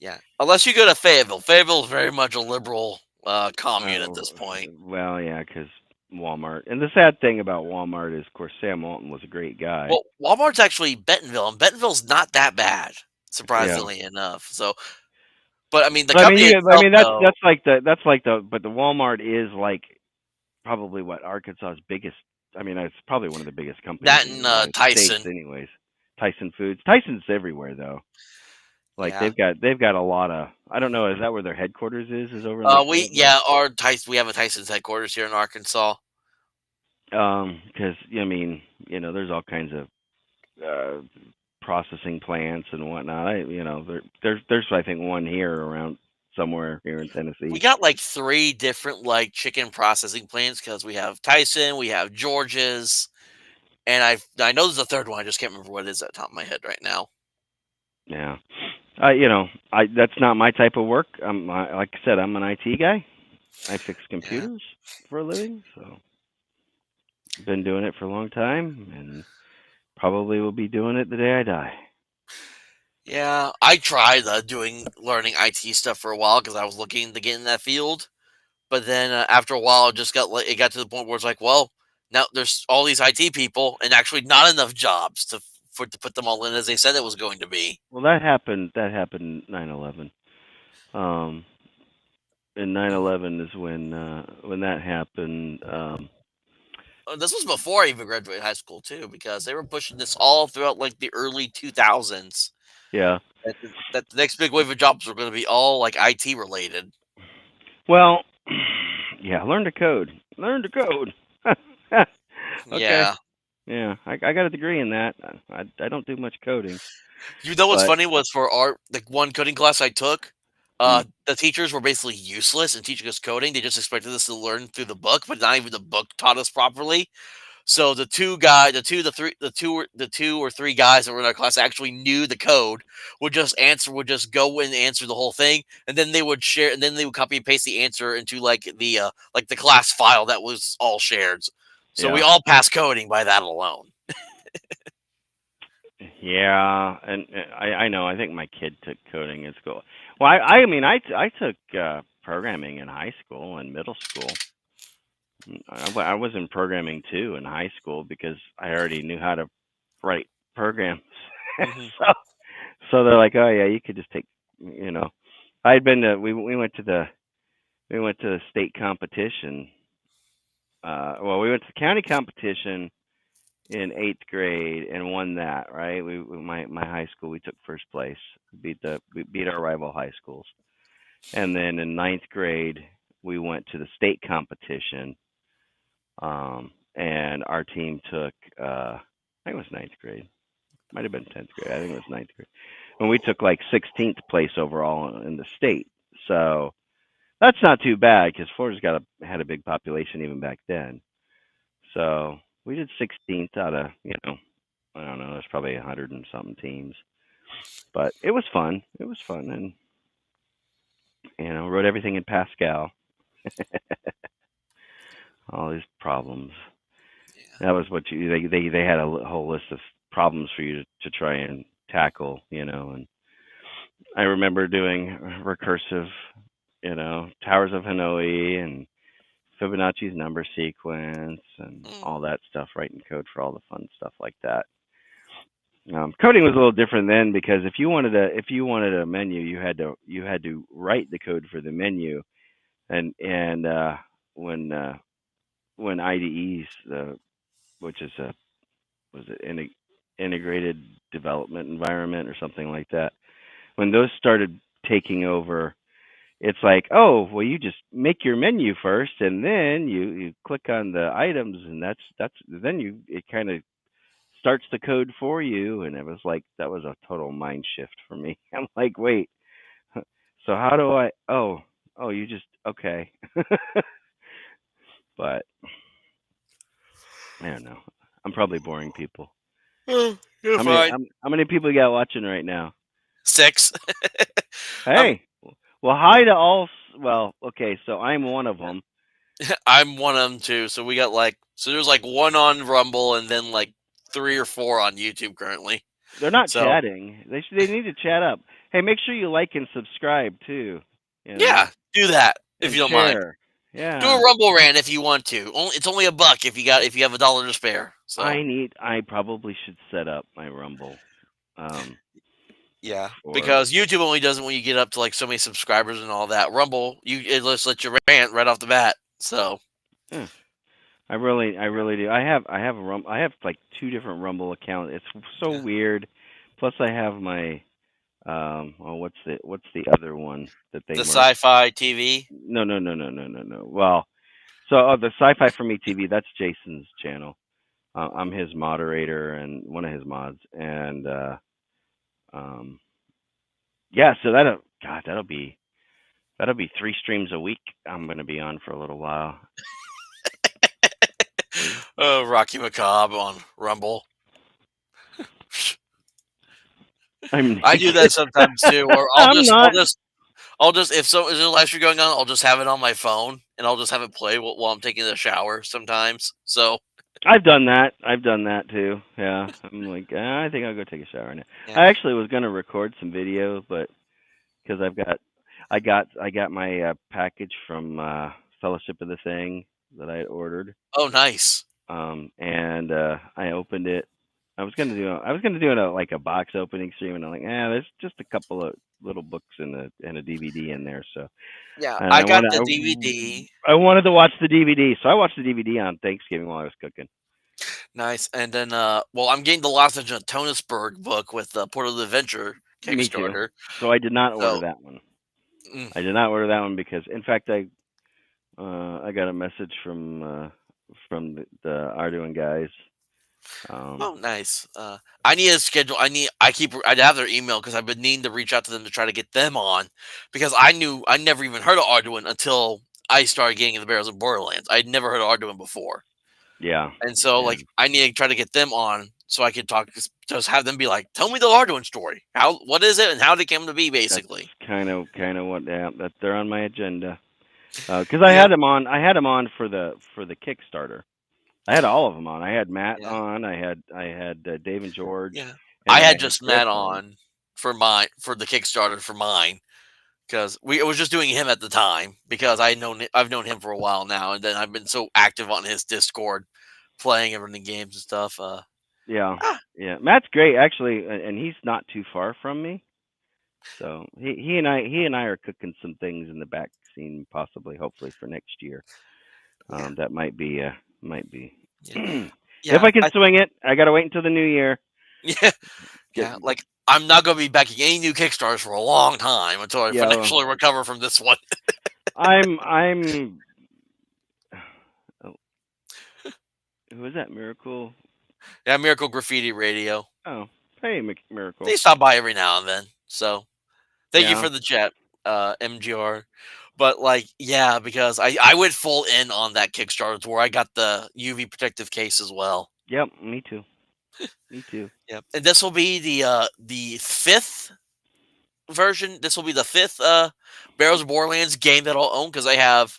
yeah, unless you go to Fayetteville, Fayetteville is very much a liberal commune at uh, this point. well, yeah, because Walmart. And the sad thing about Walmart is, of course, Sam Walton was a great guy. Well, Walmart's actually Bentonville, and Bentonville's not that bad, Yeah. surprisingly enough. So, but I mean, the But I mean, company itself, though, but the Walmart is like probably what Arkansas's biggest. I mean, it's probably one of the biggest companies that in the and United States, Tyson. anyways. Tyson Foods. Tyson's everywhere though. Like Yeah. they've got a lot of. I don't know. Is that where their headquarters is? Is over in like Fayetteville? Our Tyson, we have a Tyson's headquarters here in Arkansas. Because I mean, there's all kinds of uh, processing plants and whatnot. There's I think one here around somewhere here in We Tennessee. got like three different like chicken processing plants because we have Tyson, we have George's, and I know there's a third one. I just can't remember what it is at the top of my head right now. Yeah. I that's not my type of work. Like I said, I'm an IT guy. I fix Yeah. computers for a living, so been doing it for a long time, and probably will be doing it the day I die. Yeah, I tried learning IT stuff for a while because I was looking to get in that field. But then after a while, it got to the point where it's like, well, now there's all these IT people and actually not enough jobs to put them all in as they said it was going to be. Well, that happened. That happened 9/11. Um, and Mhm. 9/11 is when that happened. This was before I even graduated high school too, because they were pushing this all throughout like the early 2000s. Yeah. That the next big wave of jobs were going to be all like IT related. Well, yeah. Learn to code. Learn to code. Okay. Yeah. Yeah. I got a degree in that. I don't do much coding, You know what's but funny was for our like one coding class I took, mm, the teachers were basically useless in teaching us coding. They just expected us to learn through the book, but not even the book taught us properly. So the two or three guys that were in our class that actually knew the code would just go and answer the whole thing, and then they would share, and then they would copy and paste the answer into like the class file that was all shared. So we yeah. all passed coding by that alone. Yeah, and I know. I think my kid took coding in school. Well, I mean, I took programming in high school and middle school. I was in programming too in high school because I already knew how to write programs. Hmm. so so they're like, oh yeah, you could just take, you know. I'd been to we went to the state competition. Well, we went to the county competition in eighth grade and won that. Right, my high school we took first place, we beat our rival high schools, and then in ninth grade we went to the state competition, and our team took I think it was ninth grade, might have been 10th grade. I think it was ninth grade, and we took like 16th place overall in the state. So that's not too bad because Florida's had a big population even back then. So we did 16th out of, I don't know, there's probably 100 and something teams, but it was fun. It was fun, and wrote everything in Pascal. All these problems. Yeah. That was what they had a whole list of problems for you to try and tackle, and I remember doing recursive, Towers of Hanoi and Fibonacci's number sequence and Mm. all that stuff, writing code for all the fun stuff like that. Coding was a little different then because if you wanted a menu, you had to write the code for the menu, and when when IDEs, which is a was it integrated development environment or something like that, when those started taking over. It's like, oh, well, you just make your menu first, and then you click on the items, and that's then it kind of starts the code for you. And it was like that was a total mind shift for me. I'm like, wait, so how do I? Oh, you just okay. But I don't know. I'm probably boring people. You're How many fine. how many people you got watching right now? 6. um, Hey, well, hi to all. Well, okay, so I'm one of them. I'm one of them too. So we got there's like one on Rumble and then like 3 or 4 on YouTube currently. They're not So chatting. They need to chat up. Hey, make sure you like and subscribe too. You know, yeah, do that if and you don't mind. share. Do a Yeah, Rumble rant if you want to. It's only $1 if you have $1 to spare. So I probably should set up my Rumble. yeah, For because YouTube only does it when you get up to like so many subscribers and all that. Rumble, it just lets you rant right off the bat. So yeah, I really do. I have like 2 different Rumble accounts. It's so yeah. weird. Plus, I have my oh, what's the other one that they The merged? Sci-Fi TV. No. Well, so the Sci-Fi for Me TV, that's Jason's channel. I'm his moderator and one of his mods, and um, yeah. So that'll be 3 streams a week. I'm gonna be on for a little while. Rocky Macabre on Rumble. I'm I do that sometimes too, or I'm not. I'll just if so is there a live stream going on, I'll just have it on my phone and I'll just have it play while I'm taking a shower sometimes. So I've done that. I've done that too. Yeah. I'm like, I think I'll go take a shower now. yeah. I actually was gonna record some video, but because I got my package from Fellowship of the Thing that I had ordered. Oh, nice. And I opened it. I was gonna do like a box opening stream, and I'm like, there's just a couple of little books and a DVD in there, so Yeah, and I got the DVD. I wanted to watch the DVD, so I watched the DVD on Thanksgiving while I was cooking. Nice. And then well, I'm getting the Lozenge of Tonisburg book with the Port of the Adventure Me too. Kickstarter. So I did not order So that one. mm, I did not order that one because, in fact, I got a message from the Arduin guys. oh, nice. I need a schedule. I'd have their email because I've been needing to reach out to them to try to get them on because I never even heard of Arduin until I started getting in the Barrels of Borderlands. I'd never heard of Arduin before. Yeah. And so, Yeah. I need to try to get them on so I can just have them be like, tell me the Arduin story. What is it and how did it come to be, basically. That's kind of what that they're on my agenda. Because I Yeah. had them on. I had them on for the Kickstarter. I had all of them on. I had Matt Yeah. on. I had Dave and George. Yeah. And I then had just Chris Matt on for the Kickstarter for mine because it was just doing him at the time because I've known him for a while now, and then I've been so active on his Discord, playing and running games and stuff. Yeah, Ah, yeah. Matt's great actually, and he's not too far from me. So he and I are cooking some things in the back scene, possibly, hopefully for next year. yeah, That might be. yeah, If yeah, I can swing it, I gotta wait until the new year. yeah, Get yeah. Like I'm not going to be backing any new Kickstarters for a long time until I yeah. financially recover from this one. I'm. Oh, who is that? Miracle. Yeah, Miracle Graffiti Radio. Oh, hey, Miracle. They stop by every now and then. So thank you Yeah. for the chat, MGR. But yeah, because I went full in on that Kickstarter to where I got the UV protective case as well. Yep. Me too. Me too. Yep. And this will be the 5th version. This will be the 5th Barrels of Borderlands game that I'll own because I have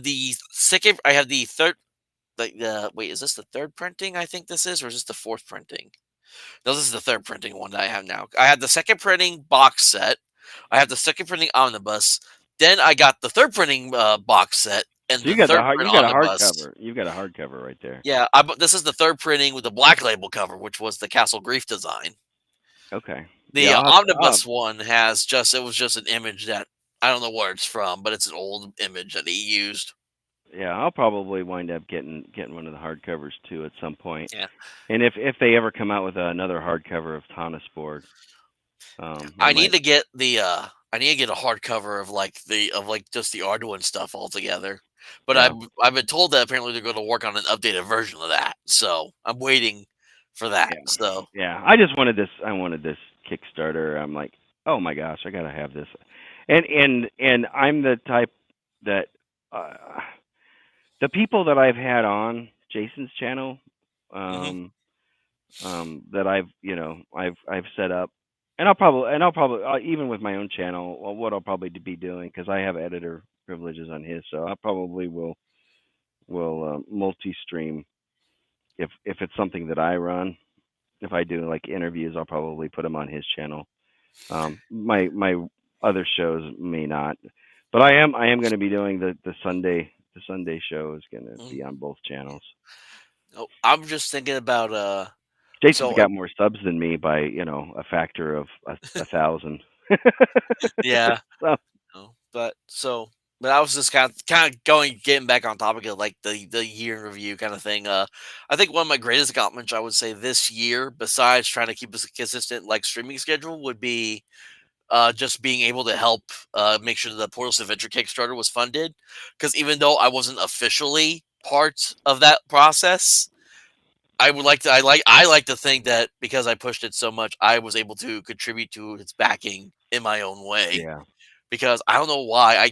the second. I have the third. Wait, is this the 3rd printing? I think this is, or is this the 4th printing? No, this is the 3rd printing one that I have now. I have the 2nd printing box set. I have the 2nd printing omnibus. Then I got the 3rd printing box set and So you the got 3rd print omnibus. hardcover. You've got a hardcover right there. Yeah, this is the 3rd printing with the black label cover, which was the Castle Grief design. Okay. The Yeah, omnibus one it was just an image that I don't know where it's from, but it's an old image that he used. Yeah, I'll probably wind up getting one of the hardcovers too at some point. Yeah. And if they ever come out with another hardcover of Tanasport, I need to get the I need to get a hardcover of just the Arduino stuff altogether. But Yeah. I've been told that apparently they're going to work on an updated version of that, so I'm waiting for that. Yeah. So Yeah. I just wanted this. I wanted this Kickstarter. I'm like, oh my gosh, I gotta have this. And I'm the type that uh, the people that I've had on Jason's channel, mhm. um, that I've set up, and I'll probably even with my own channel, well, what I'll probably be doing because I have editor privileges on his, so I probably will multi-stream if it's something that I run. If I do like interviews, I'll probably put them on his channel. My other shows may not, but I am going to be doing the Sunday show is going to Mm. be on both channels. Oh, I'm just thinking about Jason's so got more subs than me by a factor of a thousand. yeah. So No, but I was just kind of getting back on topic of like the year in review kind of thing. I think one of my greatest accomplishments I would say this year, besides trying to keep a consistent like streaming schedule, would be just being able to help make sure that the Portals Adventure Kickstarter was funded. Because even though I wasn't officially part of that process, I like to think that because I pushed it so much, I was able to contribute to its backing in my own way. yeah, Because I don't know why I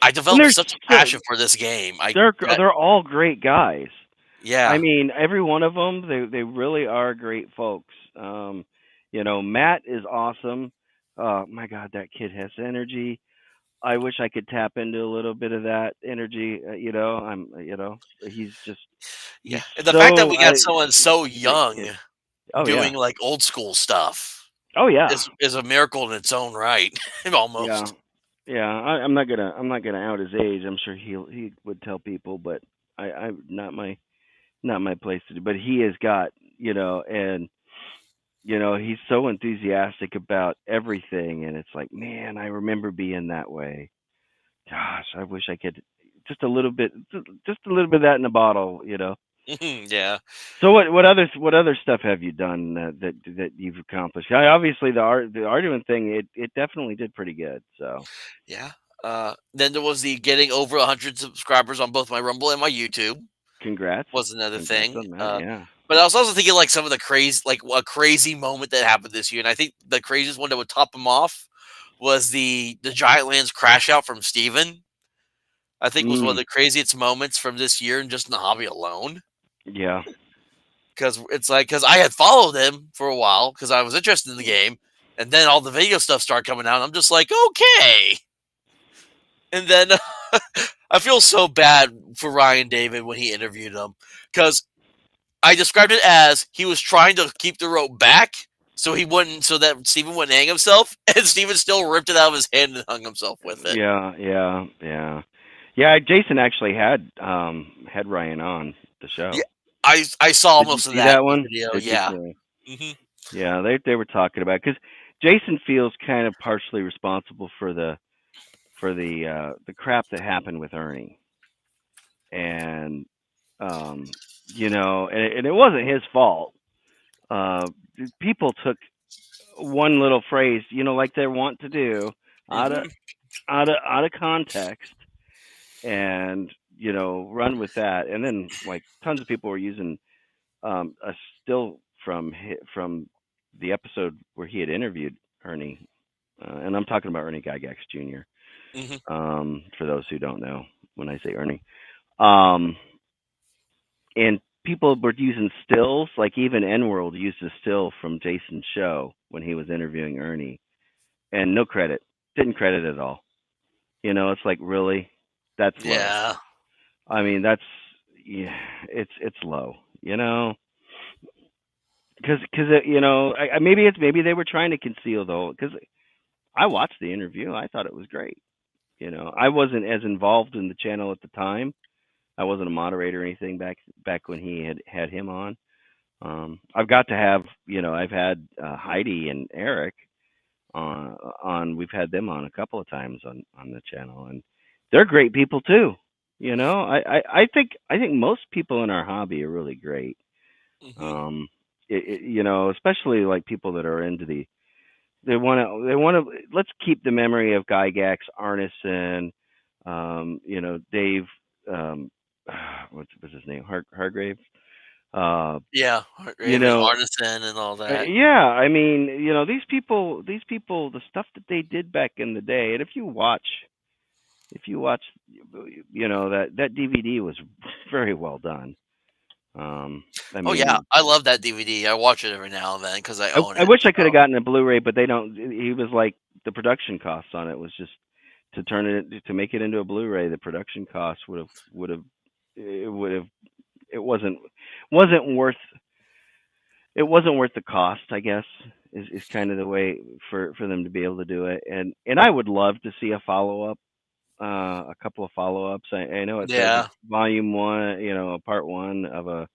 and developed such a passion for this game. they're all great guys. I Yeah. mean, every one of them, they really are great folks. Matt is awesome. My God, that kid has energy. I wish I could tap into a little bit of that energy. He's just Yeah, he's and the fact that so we got someone so he's a great young kid. Oh yeah. doing like old school stuff Oh yeah. is a miracle in its own right, Yeah. almost. Yeah. I'm not gonna out his age. I'm sure he would tell people, but I not my place to do. But he has got and he's so enthusiastic about everything, and it's like, man, I remember being that way. Gosh, I wish I could just a little bit, just a little bit of that in a bottle. Yeah, So what other stuff have you done that you've accomplished? Obviously the Arduino thing, it definitely did pretty good. So yeah. Then there was the getting over 100 subscribers on both my Rumble and my YouTube congrats, was another congrats thing. on that. Yeah. But I was also thinking like some of the like a crazy moment that happened this year, and I think the craziest one that would top them off was the Giant Lands crash out from Steven. I think was one of Mm, the craziest moments from this year and just in the hobby alone. yeah. Because it's like, because I had followed him for a while because I was interested in the game, and then all the video stuff started coming out. And I'm just like, okay. And then I feel so bad for Ryan David when he interviewed him because I described it as he was trying to keep the rope back so that Steven wouldn't hang himself, and Steven still ripped it out of his hand and hung himself with it. Yeah, yeah, yeah. Yeah, Jason actually had Ryan on the show. Yeah, I saw Did you most of see that that one? video. Did you? Yeah. Yeah. Hmm. Yeah, they were talking about because Jason feels kind of partially responsible for the crap that happened with Ernie, and and it wasn't his fault. Uh, People took one little phrase, like they want to do, out of Hmm. out of context, and run with that, and then like tons of people were using a still from the episode where he had interviewed Ernie, and I'm talking about Ernie Gygax Jr. Hmm. For those who don't know, when I say Ernie, um, and people were using stills, like even N World used a still from Jason's show when he was interviewing Ernie, and no credit, didn't credit at all. It's like really, that's low. Yeah. I mean, yeah, it's low. Because maybe they were trying to conceal though. Because I watched the interview, I thought it was great. I wasn't as involved in the channel at the time. I wasn't a moderator or anything back when he had him on. I've got to have I've had Heidi and Eric on. We've had them on a couple of times on the channel, and they're great people too. I think most people in our hobby are really great. Hmm. Especially like people that are into They want to. Let's keep the memory of Gygax, Arneson, Dave. Um, what's his name? Hargrave. Uh, Yeah, you Raven know, Artisan and all that. yeah. I mean, these people, the stuff that they did back in the day, and if you watch, that DVD was very well done. I Oh yeah, mean, I love that DVD. I watch it every now and then because I own I it. wish I could have So gotten a Blu-ray, but they don't. He was like the production costs on it was just to make it into a Blu-ray. The production costs would have it wasn't worth it wasn't worth the cost. I guess is kind of the way for them to be able to do it. And I would love to see a follow up, a couple of follow ups. I know it says yeah, it's volume one, a part one of a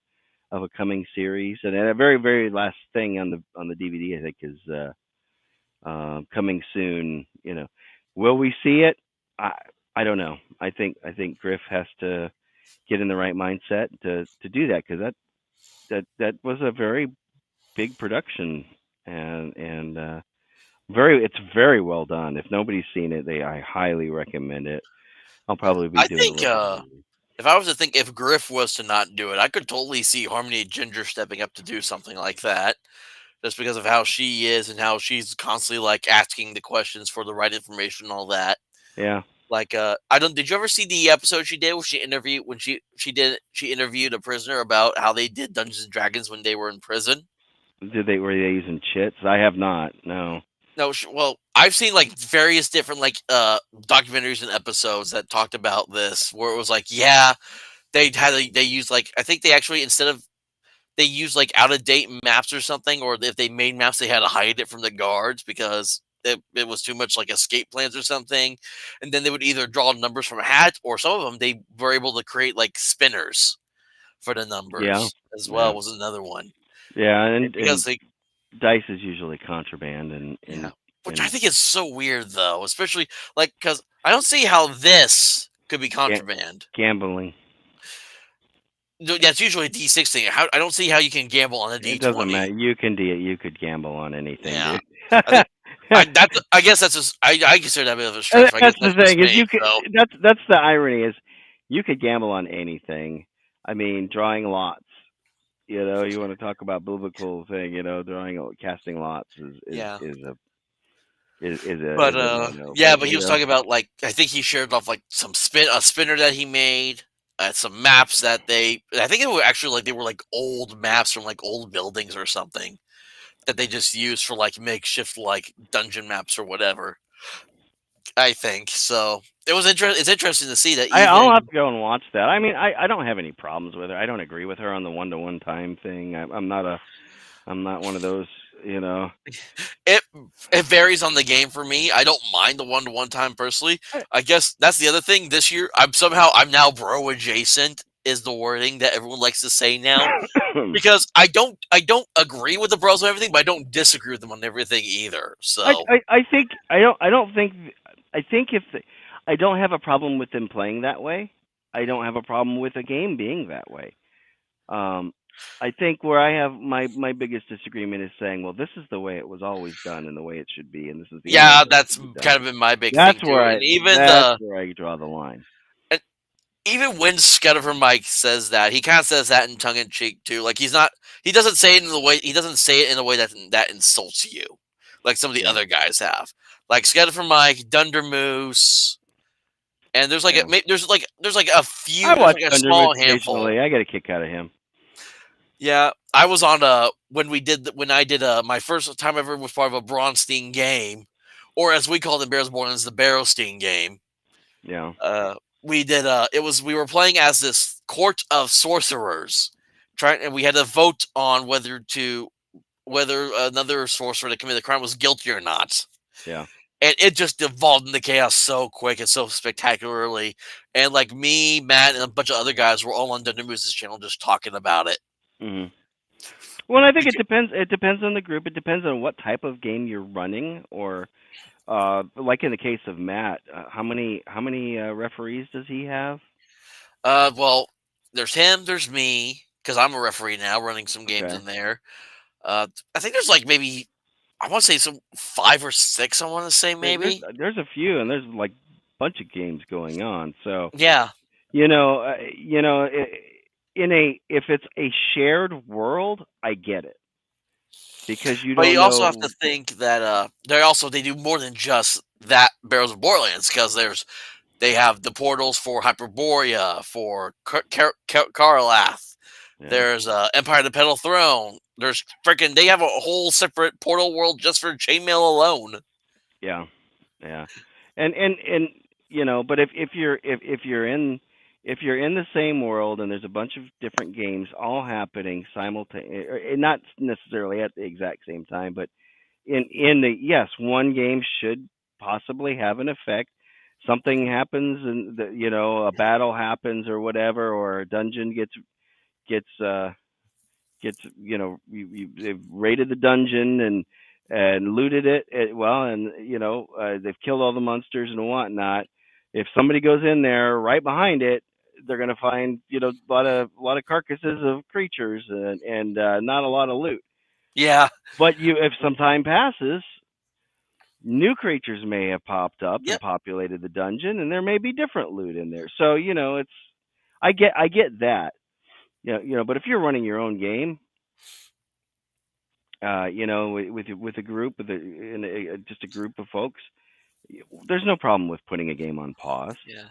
coming series, and then a very very last thing on the DVD I think is coming soon. Will we see it? I I don't know. I think Griff has to get in the right mindset to do that because that was a very big production and it's very well done. If nobody's seen it, I highly recommend it. I'll probably be I doing a think little review. if I was to think if Griff was to not do it, I could totally see Harmony Ginger stepping up to do something like that, just because of how she is and how she's constantly like asking the questions for the right information and all that. Yeah. Like, I don't. Did you ever see the episode she did where she interviewed a prisoner about how they did Dungeons and Dragons when they were in prison? Were they using chits? I have not. No. No, well, I've seen like various different like documentaries and episodes that talked about this, where it was like, yeah, they used like I think they actually instead of they used like out of date maps or something, or if they made maps, they had to hide it from the guards because it was too much like escape plans or something. And then they would either draw numbers from a hat, or some of them they were able to create like spinners for the Yeah. numbers as well. Yeah. Was another one. Yeah. Because And they dice is usually contraband yeah, which I and think is so weird though, especially like because I don't see how this could be ga- contraband. gambling. No, that's usually a D6 thing. How I don't see how you can gamble on a It doesn't D20. matter. You could gamble on anything, Yeah, dude. I think I guess that's just I consider that a bit of a And stretch. I guess that's the that's just thing is me. you could. So That's the irony is you could gamble on anything. I mean, drawing lots. You want to talk about biblical thing. Casting lots yeah, is but a no no. yeah, But but he was talking about like I think he shared off like a spinner that he made. Some maps that I think it were actually like they were like old maps from like old buildings or something that they just used for like makeshift like dungeon maps or whatever. I think so. It's interesting to see that I'll have even to go and watch that. I mean, I don't have any problems with her. I don't agree with her on the 1-to-1 time thing. I'm not one of those. You know. it it varies on the game for me. I don't mind the 1-to-1 time personally. I guess that's the other thing this year. I'm now bro adjacent is the wording that everyone likes to say now because I don't agree with the bros on everything, but I don't disagree with them on everything either. So I think I don't think I think if I don't have a problem with them playing that way. I don't have a problem with a game being that way. Um, I think where I have my biggest disagreement is saying, well, this is the way it was always done and the way it should be, and this is the only yeah, way it that's should be kind done. of been my big thing too. And That's where I draw the line. and even when Scudder Mike says that, he kind of says that in tongue in cheek too. Like he doesn't say it in the way that insults you, like some of the Yeah, other guys have. Like Scudder Mike, Dunder Moose, and yeah. there's like a few, I there's watch like a Thunder Moose small handful. occasionally. I get a kick out of him. Yeah, I was on when I did my first time ever was part of a Braunstein game, or as we call it in Bears Born, it's the Barrowstein game. Yeah. Uh, we did we were playing as this court of sorcerers, trying and we had to vote on whether another sorcerer that committed the crime was guilty or not. Yeah. And it just devolved into chaos so quick and so spectacularly. And like me, Matt, and a bunch of other guys were all on Dunder Moose's channel just talking about it. hmm Well, I think it depends. It depends on the group. It depends on what type of game you're running, or like in the case of Matt, how many referees does he have? Well, there's him, there's me, because I'm a referee now, running some games Okay. in there. I think there's like maybe I want to say some 5 or 6. I want to say maybe. There's a few, and there's like a bunch of games going on. So Yeah, in a if it's a shared world, I get it because you but don't you also have to know. think that they do more than just that Barrels of Borderlands because they have the portals for Hyperborea, for Karalath. Yeah, There's Empire of the Petal Throne. There's freaking they have a whole separate portal world just for chainmail alone. yeah, yeah, and but if you're in the same world and there's a bunch of different games all happening simultaneously, not necessarily at the exact same time, but in the yes, one game should possibly have an effect. Something happens, and a battle happens or whatever, or a dungeon gets they've raided the dungeon and looted it, well, and they've killed all the monsters and whatnot. If somebody goes in there right behind it, they're going to find a lot of carcasses of creatures and not a lot of loot. Yeah. But if some time passes, new creatures may have popped up and Yep. populated the dungeon, and there may be different loot in there. So it's I get that. But if you're running your own game, with a group just a group of folks, there's no problem with putting a game on pause. Yeah.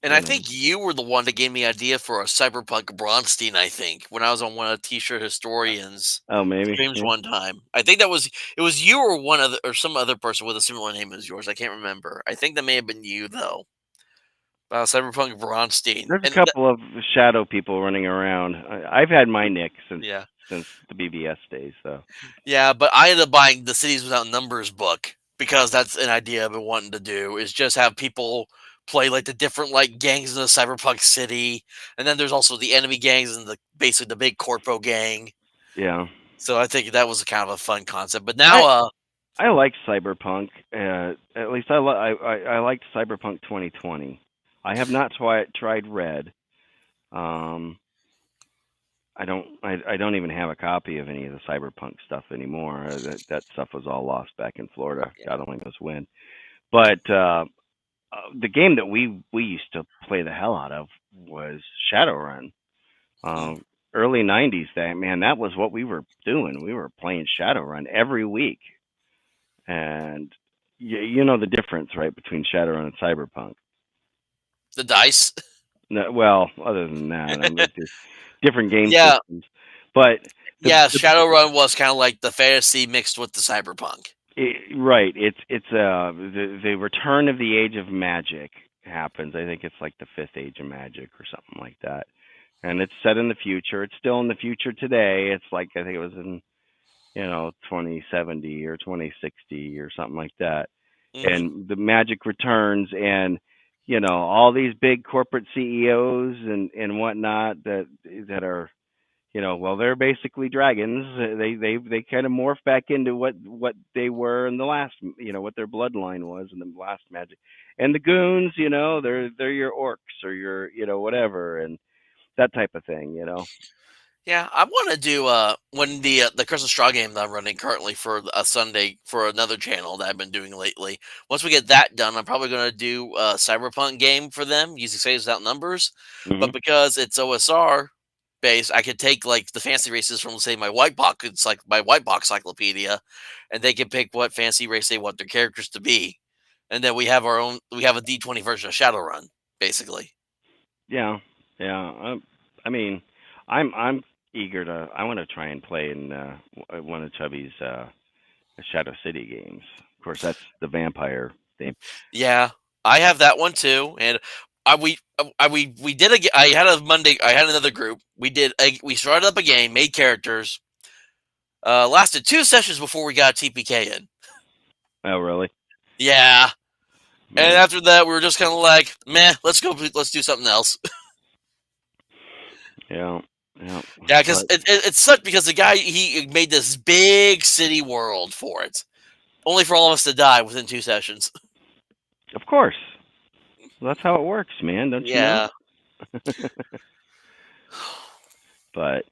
And You I know. think you were the one that gave me the idea for a Cyberpunk Bronstein, I think, when I was on one of the T-shirt historians Oh, maybe. streams Yeah. one time. I think it was you or one other or some other person with a similar name as yours. I can't remember. I think that may have been you though. Cyberpunk Bronstein. There's a And couple of shadow people running around. I've had my nick since yeah. since the BBS days. So Yeah, but I ended up buying the Cities Without Numbers book because that's an idea I've been wanting to do is just have people play like the different like gangs in the cyberpunk city, and then there's also the enemy gangs and basically the big corpo gang. yeah, So I think that was kind of a fun concept. But I now, I like Cyberpunk. At least I liked Cyberpunk 2020. I have not tried Red. Um, I don't even have a copy of any of the Cyberpunk stuff anymore. That stuff was all lost back in Florida. yeah, God only knows when. But the game that we used to play the hell out of was Shadowrun. mm, Early '90s. That was what we were doing. We were playing Shadowrun every week, and you know the difference, right, between Shadowrun and Cyberpunk. the dice. No, well, other than that, I mean, it's different game Yeah, systems. But yeah. the Shadowrun was kind of like the fantasy mixed with the cyberpunk. right, it's the return of the Age of Magic happens. I think it's like the fifth Age of Magic or something like that, and it's set in the future. It's still in the future today. It's like I think it was in 2070 or 2060 or something like that. Hmm. And the magic returns, and all these big corporate CEOs and whatnot that are well, they're basically dragons. They kind of morph back into what they were in the last, what their bloodline was in the last magic. And the goons, they're your orcs or your whatever, and that type of thing. Yeah, I want to do when the Crystal Straw game that I'm running currently for a Sunday for another channel that I've been doing lately. Once we get that done, I'm probably going to do a Cyberpunk game for them using Saves Without Numbers. Hmm. But because it's OSR based, I could take like the fancy races from say my white box, it's like my white box cyclopedia, and they can pick what fancy race they want their characters to be, and then we have a D20 version of Shadowrun basically. Yeah, yeah. I mean, I'm eager to. I want to try and play in one of Chubby's Shadow City games. Of course, that's the vampire theme. Yeah, I have that one too, and we did I had a Monday. I had another group. We started up a game, made characters. Lasted 2 sessions before we got a TPK in. Oh, really? Yeah, and Man. after that, we were just kind of like, meh. Let's go. Let's do something else. Yeah, yeah. Yeah, because But it sucked because the guy he made this big city world for it, only for all of us to die within 2 sessions. of course, well, that's how it works, man. Don't you know? Yeah. But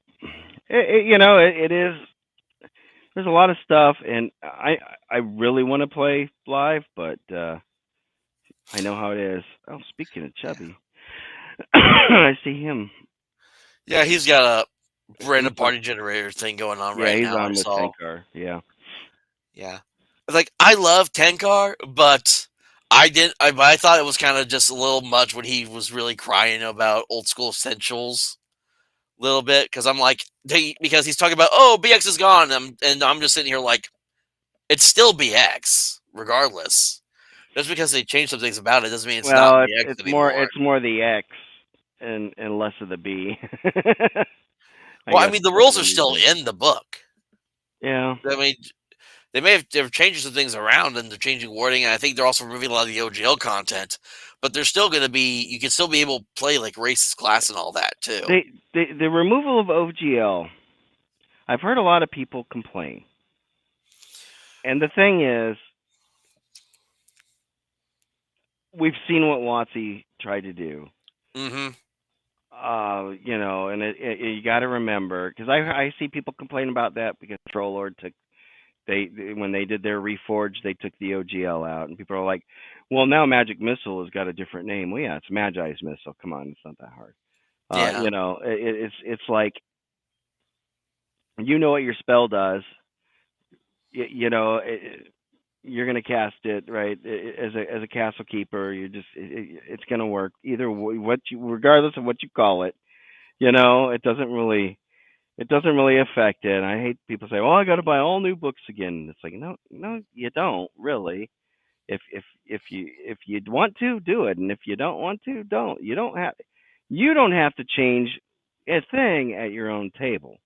it is. there's a lot of stuff, and I really want to play live, but I know how it is. Oh, speaking of Yeah. Chubby, I see him. Yeah, he's got a He's random on. party generator thing going on Yeah, right he's now. I on with saw. Tenkar. Yeah. Yeah. Like I love Tenkar, but I thought it was kind of just a little much when he was really crying about old school essentials a little bit because I'm like because he's talking about BX is gone and I'm just sitting here like it's still BX regardless. Just because they changed some things about it doesn't mean it's not Well, BX it's anymore. more the X and less of the B. I Well, I guess mean the rules are especially these still days. in the book. Yeah. I mean they're changing some things around and they're changing wording, and I think they're also removing a lot of the OGL content. But there's still going to be you can still be able to play like racist class and all that too. The removal of OGL. I've heard a lot of people complain, and the thing is, we've seen what WotC tried to do. Mm-hmm. And you got to remember because I see people complain about that because Trollord took when they did their reforge they took the OGL out and people are like, well now Magic Missile has got a different name. Well yeah, it's Magi's Missile. Come on, it's not that hard. Yeah. It's like you know what your spell does. You're gonna cast it right as a castle keeper. It's gonna work either regardless of what you call it. It doesn't really affect it. And I hate people say, "Well, I got to buy all new books again." It's like, no, you don't really. If you want to, do it, and if you don't want to, don't. You don't have to change a thing at your own table.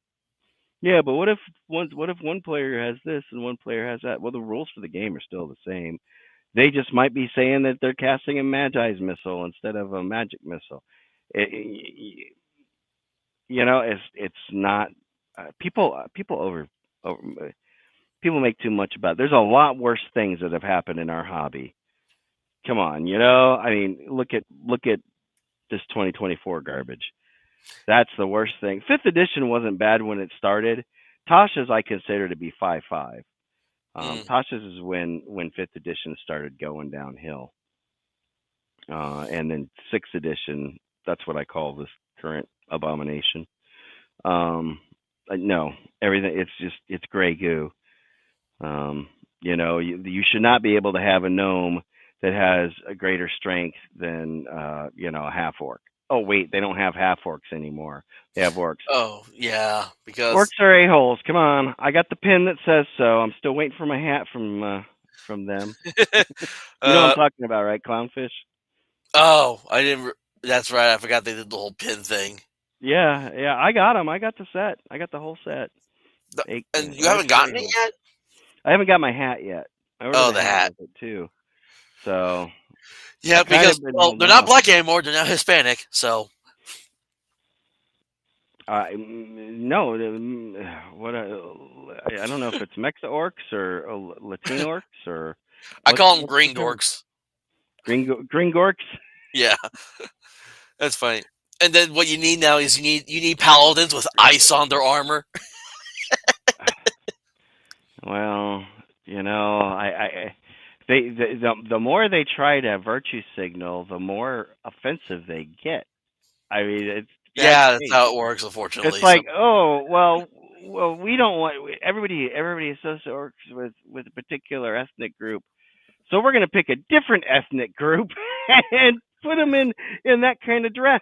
Yeah, but what if one player has this and one player has that? Well, the rules for the game are still the same. They just might be saying that they're casting a Magi's Missile instead of a Magic Missile. It, it's not people over people make too much about it. There's a lot worse things that have happened in our hobby. Come on, I mean, look at this 2024 garbage. That's the worst thing. Fifth edition wasn't bad when it started. Tasha's I consider to be 5.5. Mm. Tasha's is when fifth edition started going downhill, and then sixth edition. That's what I call this current abomination. No, everything. It's gray goo. You should not be able to have a gnome that has a greater strength than a half orc. Oh wait, they don't have half orcs anymore. They have orcs. Oh yeah, because Orcs are a-holes. Come on. I got the pin that says so. I'm still waiting for my hat from them. You know what I'm uh talking about, right? Clownfish? I didn't. That's right. I forgot they did the whole pin thing. Yeah, yeah. I got them. I got the set. I got the whole set. And you Orcs haven't are gotten it a-holes. yet. I haven't got my hat yet. I ordered Oh, a the hat hat. with it too. So Yeah, I've kind of because been well, holding they're not off. black anymore. They're now Hispanic. So No, what I don't know if it's Mexa orcs or Latino orcs or I call them what's the green term? dorks. Green orcs. Yeah, that's funny. And then what you need now is you need paladins with ice on their armor. Well, the more they try to virtue signal, the more offensive they get. I mean, it's bad Yeah, that's taste. how it works. It's Unfortunately, so like, oh, well, we don't want everybody associates orcs with a particular ethnic group, so we're gonna pick a different ethnic group and put them in that kind of dress.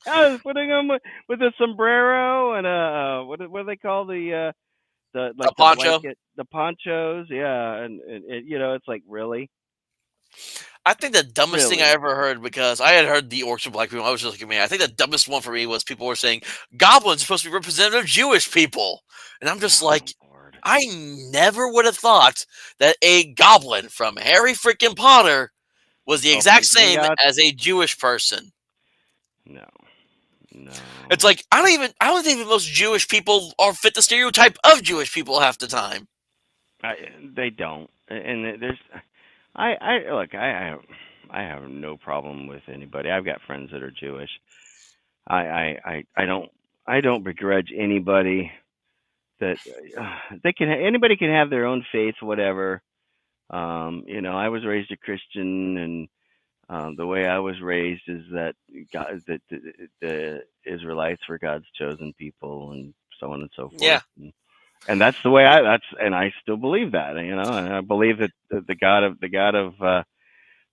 I was putting them with a sombrero and a what do they call a the poncho. blanket, the ponchos, yeah, and it's like really, I think the dumbest thing I really. ever heard because I had heard the orcs were black people. I was just like, man, I think the dumbest one for me was people were saying goblins are supposed to be representative of Jewish people, and I'm just Oh like, Lord. I never would have thought that a goblin from Harry freaking Potter was the Oh, exact from same Gringotts? as a Jewish person. No, no. It's like I don't think most Jewish people are fit the stereotype of Jewish people half the time. I, they don't, and there's, I look, I have no problem with anybody. I've got friends that are Jewish. I don't begrudge anybody that anybody can have their own faith, whatever. I was raised a Christian, and the way I was raised is that God, that the Israelites were God's chosen people, and so on and so Yeah. forth. And that's the way and I still believe that. And I believe that the God of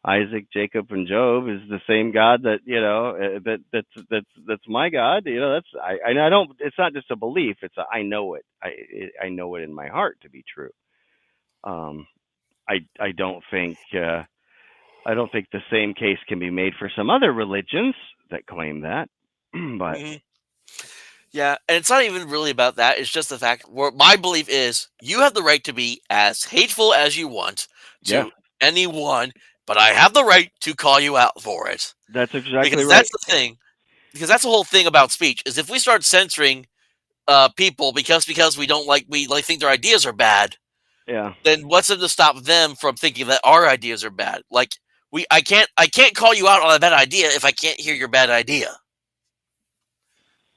Isaac, Jacob, and Job is the same God that that's my God. I don't. It's not just a belief. I know it. I know it in my heart to be true. Um, I don't think the same case can be made for some other religions that claim that. But Mhm. Yeah, and it's not even really about that. It's just the fact where my belief is you have the right to be as hateful as you want yeah, to anyone, but I have the right to call you out for it. that's exactly Because right. that's the thing. Because that's the whole thing about speech is if we start censoring people because we think their ideas are bad, Yeah, then what's to stop them from thinking that our ideas are bad? Like I can't call you out on a bad idea if I can't hear your bad idea.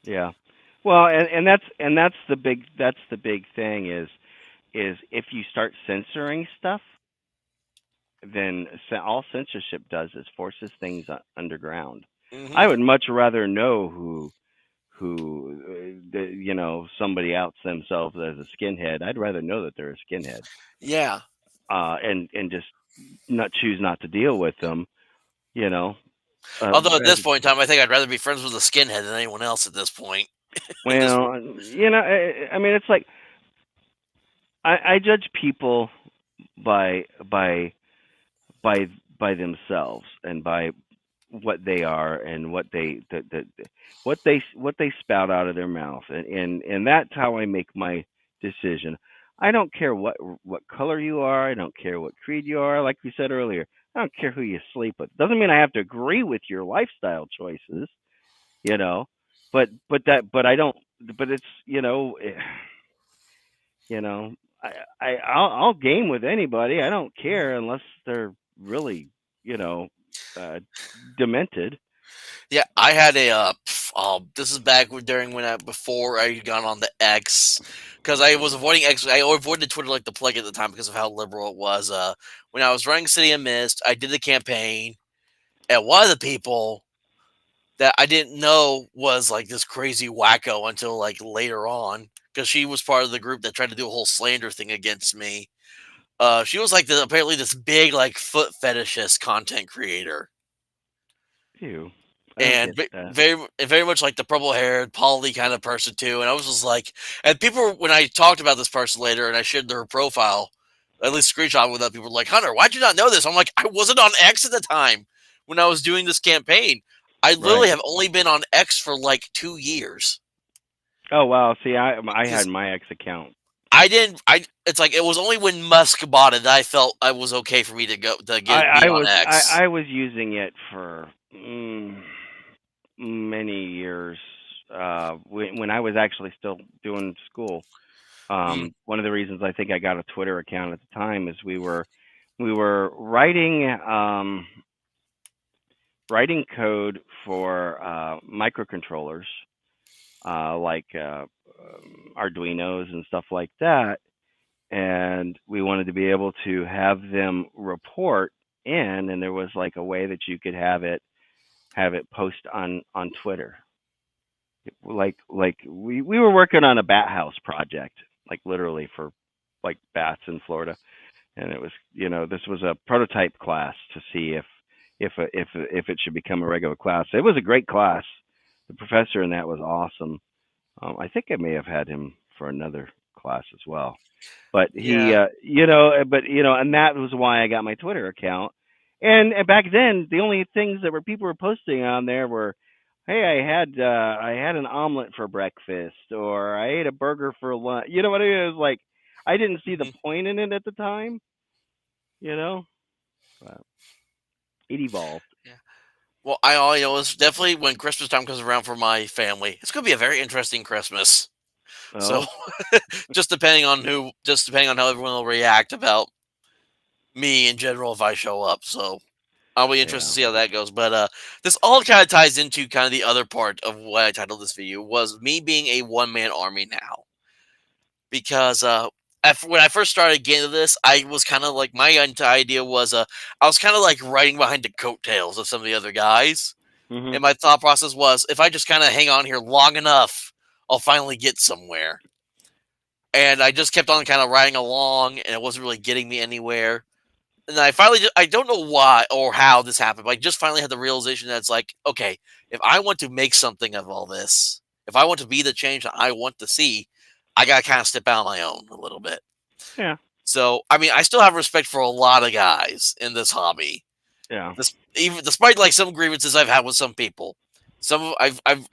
yeah. Well, and that's the big thing is if you start censoring stuff, then all censorship does is forces things underground. Hmm. I would much rather know who somebody outs themselves as a skinhead. I'd rather know that they're a skinhead, Yeah. and just not choose not to deal with them. You know, Although at this rather, point in time, I think I'd rather be friends with a skinhead than anyone else at this point in this world. well, I mean, it's like I judge people by by by by themselves and by what they are and what they spout out of their mouth, and that's how I make my decision. I don't care what color you are. I don't care what creed you are. Like we said earlier, I don't care who you sleep with. Doesn't mean I have to agree with your lifestyle choices, you know. But I don't. But it's you know I'll game with anybody. I don't care unless they're really you know uh, demented. Yeah, I had this is back during before I got on the X, because I was avoiding X. I avoided Twitter like the plague at the time because of how liberal it was. When I was running City of Mist, I did the campaign, and one of the people that I didn't know was like this crazy wacko until like later on, because she was part of the group that tried to do a whole slander thing against me. She was like apparently this big like foot fetishist content creator, Ew, I don't and get that. very much like the purple haired poly kind of person too. And I was just like, and people when I talked about this person later and I shared their profile, at least screenshot with them, people were like, Hunter, why'd you not know this? I'm like, I wasn't on X at the time when I was doing this campaign. I literally Right. have only been on X for like 2 years. Oh wow. See, I had Because my ex account. I didn't. It's like it was only when Musk bought it that I felt I was okay for me to go to I get be I on was X. I was using it for many years. When I was actually still doing school. Mm, One of the reasons I think I got a Twitter account at the time is we were writing code for microcontrollers, like Arduinos and stuff like that, and we wanted to be able to have them report in, and there was like a way that you could have it post on Twitter. Like we were working on a bat house project, like literally for like bats in Florida, and it was this was a prototype class to see if it should become a regular class. It was a great class. The professor in that was awesome. I think I may have had him for another class as well. But he, yeah. and that was why I got my Twitter account. And back then, the only things that people were posting on there were, "Hey, I had an omelet for breakfast," or "I ate a burger for lunch." You know what I mean? It was like I didn't see the Mhm. point in it at the time. You know, but it evolved. Yeah. Well, I all it's definitely when Christmas time comes around for my family. It's gonna be a very interesting Christmas. So Oh, just depending on how everyone will react about me in general if I show up. So I'll be interested to yeah, see how that goes. But this all kind of ties into kind of the other part of what I titled this video was me being a one man army now. because when I first started getting into this, I was kind of like my entire idea was I was kind of like riding behind the coattails of some of the other guys, Mhm. and my thought process was if I just kind of hang on here long enough, I'll finally get somewhere. And I just kept on kind of riding along, and it wasn't really getting me anywhere. And I finally, I don't know why or how this happened, but I just finally had the realization that it's like, okay, if I want to make something of all this, if I want to be the change that I want to see, I got to kind of step out on my own a little bit. Yeah. So, I mean, I still have respect for a lot of guys in this hobby, Yeah. even despite like some grievances I've had with some people.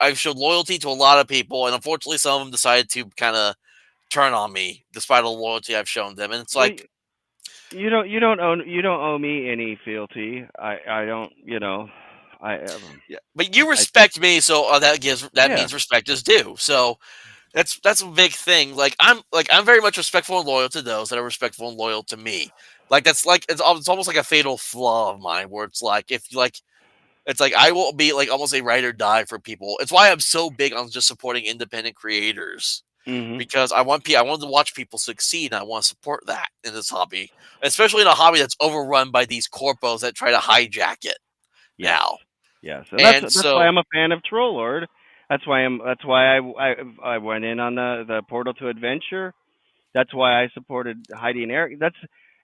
I've showed loyalty to a lot of people, and unfortunately, some of them decided to kind of turn on me despite all the loyalty I've shown them. And it's Well, like, you don't owe me any fealty. I don't, yeah, but you I respect me, so that yeah. means respect is due. So that's a big thing. I'm very much respectful and loyal to those that are respectful and loyal to me. Like that's like it's almost like a fatal flaw of mine, where it's like if you like it's like I will be like almost a ride or die for people. It's why I'm so big on just supporting independent creators Mhm. because I want to watch people succeed and I want to support that in this hobby, especially in a hobby that's overrun by these corpos that try to hijack it Yes. now. Yes. And And that's why so, I'm a fan of Troll Lord. That's why I went in on the Portal to Adventure. That's why I supported Heidi and Eric.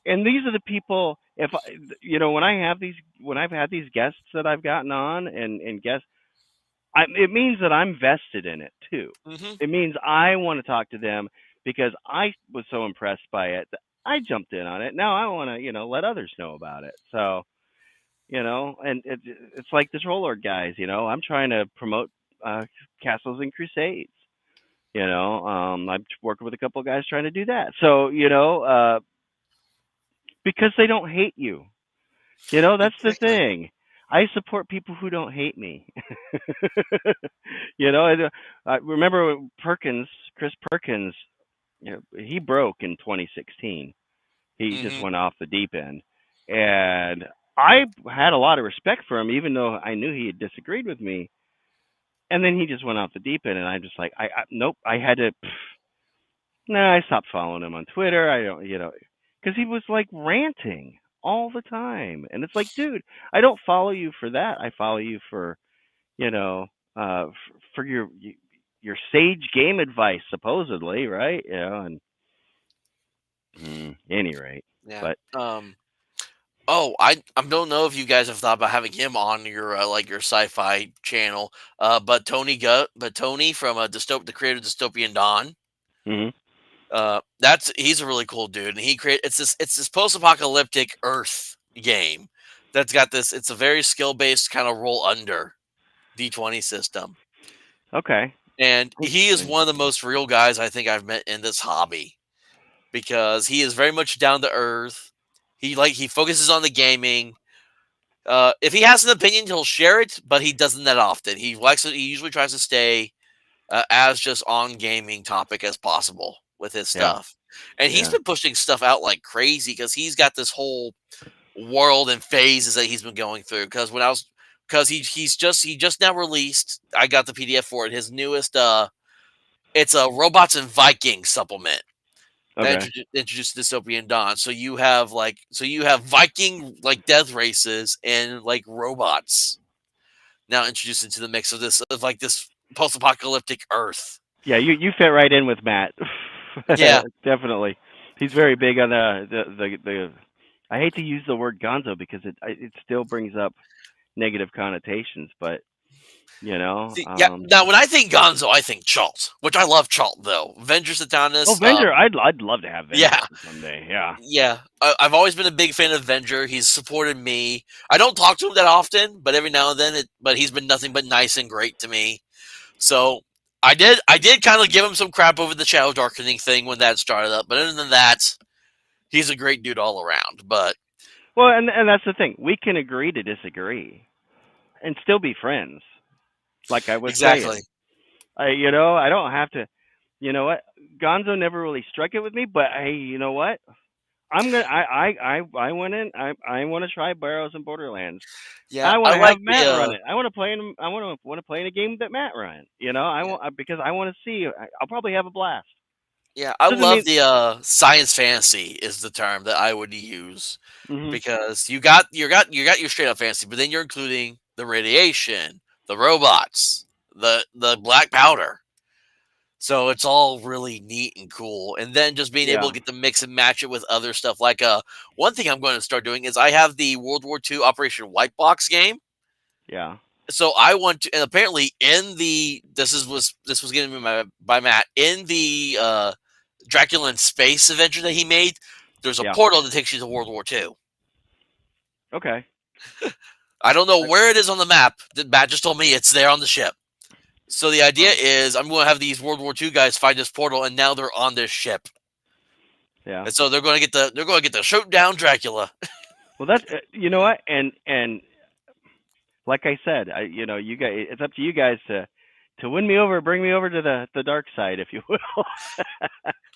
And these are the people. If I, when when I've had these guests that I've gotten on and guests, it means that I'm vested in it too. mhm, It means I want to talk to them because I was so impressed by it that I jumped in on it. Now I want to let others know about it. So and it's like the Troll Lord guys. I'm trying to promote uh, Castles and Crusades. I'm working with a couple of guys trying to do that. So because they don't hate you. That's the exactly. thing. I support people who don't hate me. I remember Chris Perkins. He broke in 2016. He just Mhm. went off the deep end, and I had a lot of respect for him, even though I knew he had disagreed with me. And then he just went off the deep end, and I'm just like, nope. I had to. Nah, I stopped following him on Twitter. I don't, because he was like ranting all the time, and it's like, dude, I don't follow you for that. I follow you for, you know, for your sage game advice, supposedly, right? And any rate, Yeah. but Oh, I don't know if you guys have thought about having him on your like your sci-fi channel. But Tony from the creator of Dystopian Dawn. mhm. That's he's a really cool dude, and it's this post-apocalyptic Earth game that's got this. It's a very skill-based kind of roll under D20 system, Okay, and he is interesting. one of the most real guys I think I've met in this hobby because he is very much down to earth. He focuses on the gaming. If he has an opinion, he'll share it, but he doesn't that often. He usually tries to stay as just on gaming topic as possible with his Yeah, stuff. And he's yeah. been pushing stuff out like crazy because he's got this whole world and phases that he's been going through. Because he just now released. I got the PDF for it. His newest it's a robots and Vikings supplement that Okay. introduced Dystopian Dawn. So you have Viking like death races and like robots now introduced into the mix of like this post-apocalyptic Earth. Yeah, you fit right in with Matt. Yeah, Definitely. He's very big on the. I hate to use the word Gonzo because it still brings up negative connotations, but you know, see, yeah. um, Now, when I think Gonzo, I think Chalt, which I love Chalt though. Venger oh, Satanis, Venger, I'd love to have Venger yeah, on someday. Yeah. yeah. I've always been a big fan of Venger. He's supported me. I don't talk to him that often, but every now and then, but he's been nothing but nice and great to me. So I did kind of give him some crap over the Shadow Darkening thing when that started up, but other than that, he's a great dude all around. But Well, and that's the thing. We can agree to disagree and still be friends. Like I was exactly, saying, I don't have to. You know what? Gonzo never really struck it with me, but hey, you know what? I'm gonna. I went in. I want to try Burrows and Borderlands. yeah. I want I to have like Matt run the it. I want to play in. I want to play in a game that Matt runs. I yeah. want because I want to see. I'll probably have a blast. Yeah, I Doesn't love mean. the science fantasy is the term that I would use Hmm. because you got your straight up fantasy, but then you're including the radiation, the robots, the black powder. So it's all really neat and cool. And then just being able Yeah, to get to mix and match it with other stuff. Like one thing I'm going to start doing is I have the World War II Operation White Box game. yeah, So I want to, and apparently in the this was given to me by Matt in the Dracula in Space adventure that he made. There's a yeah. portal that takes you to World War II. Okay. I don't know I- where it is on the map. Matt just told me it's there on the ship. So the idea Oh, is I'm going to have these World War II guys find this portal, and now they're on this ship, yeah. and so they're going to get to shoot down Dracula. Well, that's you know what, and like I said, you guys, it's up to you guys to win me over, bring me over to the dark side, if you will.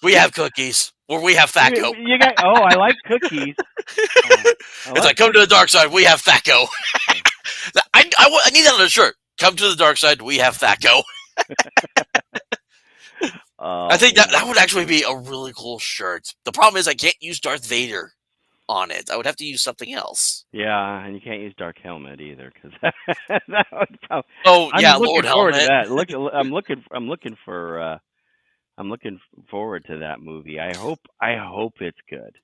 We have cookies, or we have Thaco. You got. Oh, I like cookies. I It's like like come to the cookies. dark side. We have Thaco. I need that on a shirt. Come to the dark side. We have Thaco. I Oh think that man. that would actually be a really cool shirt. The problem is I can't use Darth Vader on it. I would have to use something else. Yeah, and you can't use Dark Helmet either, because that would probably. Oh I'm yeah, looking Lord forward to Helmet. that. I'm looking forward to that movie. I hope it's good.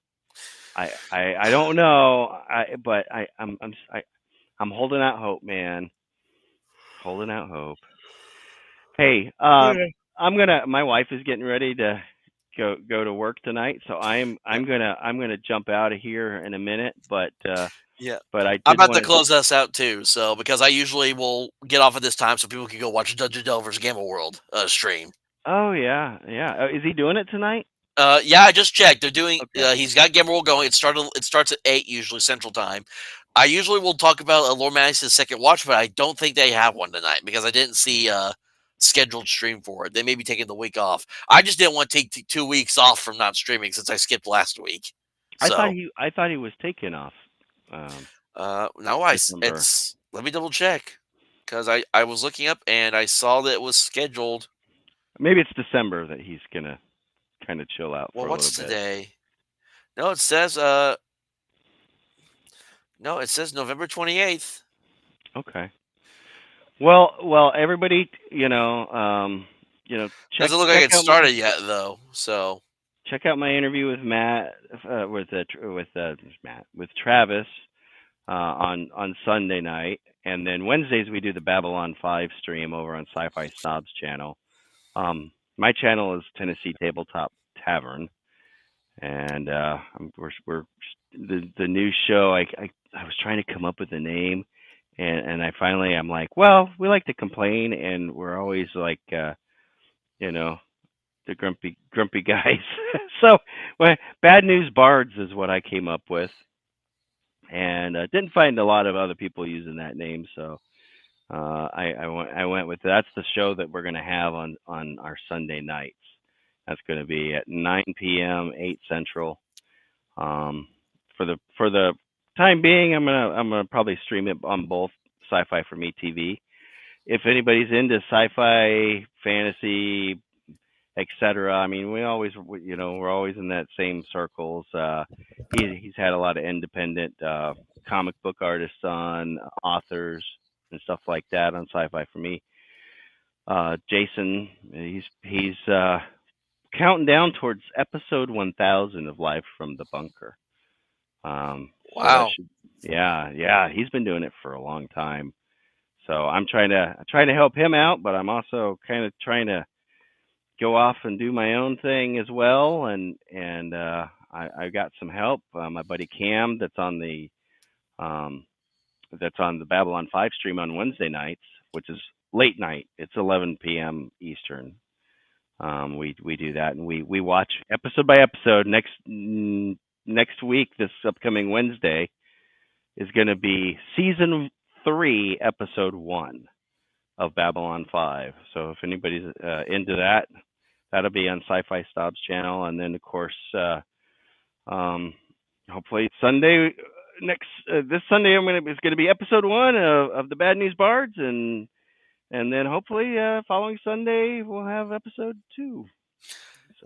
I don't know. But I'm holding out hope, man. Holding out hope. Hey, my wife is getting ready to go to work tonight, so I'm gonna jump out of here in a minute. Yeah. But I I'm did about to want to. close us out too, so because I usually will get off at this time so people can go watch Dungeon Delvers Gamma World stream. Oh yeah, yeah. Is he doing it tonight? Yeah, I just checked. They're doing. Okay. He's got Gamma World going. It starts at 8 usually Central Time. I usually will talk about Lord Madness' second watch, but I don't think they have one tonight because I didn't see a scheduled stream for it. They may be taking the week off. I just didn't want to take 2 weeks off from not streaming since I skipped last week. So I thought he was taking off. Um, no, December. it's let me double check because I was looking up and I saw that it was scheduled. Maybe it's December that he's gonna kind of chill out Well, for a little what's bit. today? No, it says no, it says November 28th. Okay. Well, everybody, Doesn't look like check it out my started yet though. So check out my interview with Matt, with Travis, on Sunday night, and then Wednesdays we do the Babylon 5 stream over on Sci-Fi Snobs channel. My channel is Tennessee Tabletop Tavern, and we're the new show. I was trying to come up with a name, and I'm like, well, we like to complain, and we're always like, you know, the grumpy guys. So, well, Bad News Bards is what I came up with, and didn't find a lot of other people using that name. So I went with that's the show that we're gonna have on our Sunday nights. That's gonna be at 9 p.m. 8 Central. For the time being, I'm gonna probably stream it on both Sci-Fi for Me TV. If anybody's into sci-fi, fantasy, etc. I mean, we're always in that same circles. He's had a lot of independent comic book artists on, authors and stuff like that on Sci-Fi for Me. Jason, he's counting down towards episode 1000 of Live from the Bunker. So that wow. should, yeah, he's been doing it for a long time. So I'm trying to help him out, but I'm also kind of trying to go off and do my own thing as well. And I got some help. My buddy Cam, um, that's on the Babylon 5 stream on Wednesday nights, which is late night. It's 11 p.m. Eastern. We do that, and we watch episode by episode. Next week, this upcoming Wednesday, is going to be season 3, episode 1 of Babylon 5. So if anybody's into that, that'll be on Sci-Fi Snobs channel, and then of course, hopefully this Sunday it's gonna be episode 1 of the Bad News Bards, and then hopefully following Sunday we'll have episode 2.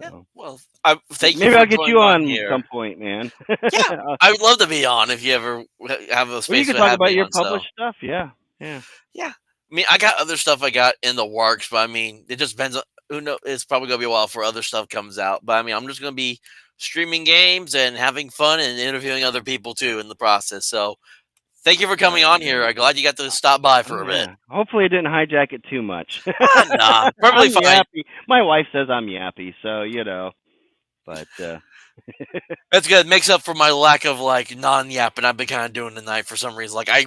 Yeah. So Well, I thank you maybe for I'll get joining you on on here. some point, man. Yeah, I would love to be on if you ever have a Well, you space can to talk have about me your on. So published stuff. Yeah, yeah. yeah, I mean, I got other stuff I got in the works, but I mean, it just depends on who know. It's probably gonna be a while for other stuff comes out, but I mean, I'm just gonna be streaming games and having fun and interviewing other people too in the process. So thank you for All coming right, on here. man. I'm glad you got to stop by Oh for a bit. yeah. Hopefully, it didn't hijack it too much. Nah, perfectly I'm fine. yappy. My wife says I'm yappy, so But That's good. Makes up for my lack of like non-yapping I've been kind of doing tonight for some reason. Like I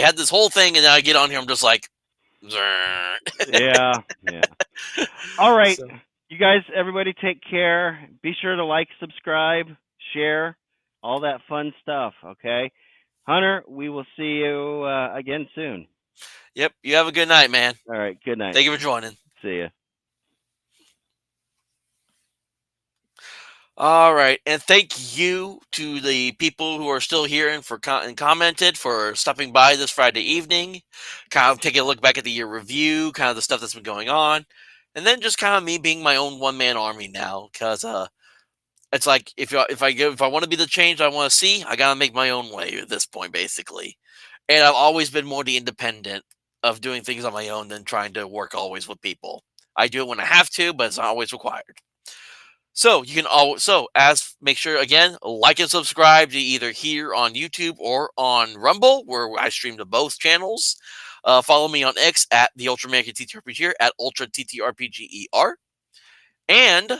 had this whole thing, and then I get on here, I'm just like, yeah, yeah. All right, so you guys, everybody, take care. Be sure to like, subscribe, share, all that fun stuff. Okay, Hunter. We will see you again soon. yep. You have a good night, man. All right. Good night. Thank you for joining. See ya. All right, and thank you to the people who are still here and and commented for stopping by this Friday evening. Kind of taking a look back at the year review, kind of the stuff that's been going on, and then just kind of me being my own one man army now. Because it's like if I want to be the change I want to see, I gotta make my own way at this point, basically. And I've always been more the independent of doing things on my own than trying to work always with people. I do it when I have to, but it's not always required. So you can always as make sure again like and subscribe to either here on YouTube or on Rumble, where I stream to both channels. Follow me on X at the Ultra American TTRPG at Ultra TTRPGER. And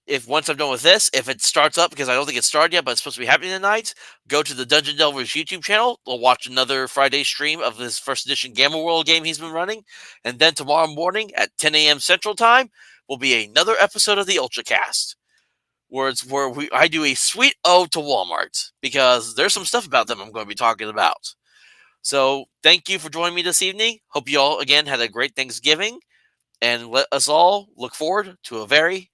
if once I'm done with this, if it starts up, because I don't think it started yet, but it's supposed to be happening tonight, go to the Dungeon Delvers YouTube channel. We'll watch another Friday stream of this first edition Gamma World game he's been running. And then tomorrow morning at 10 a.m. Central Time will be another episode of the UltraCast, where I do a sweet ode to Walmart, because there's some stuff about them I'm going to be talking about. So thank you for joining me this evening. Hope you all again had a great Thanksgiving, and let us all look forward to a very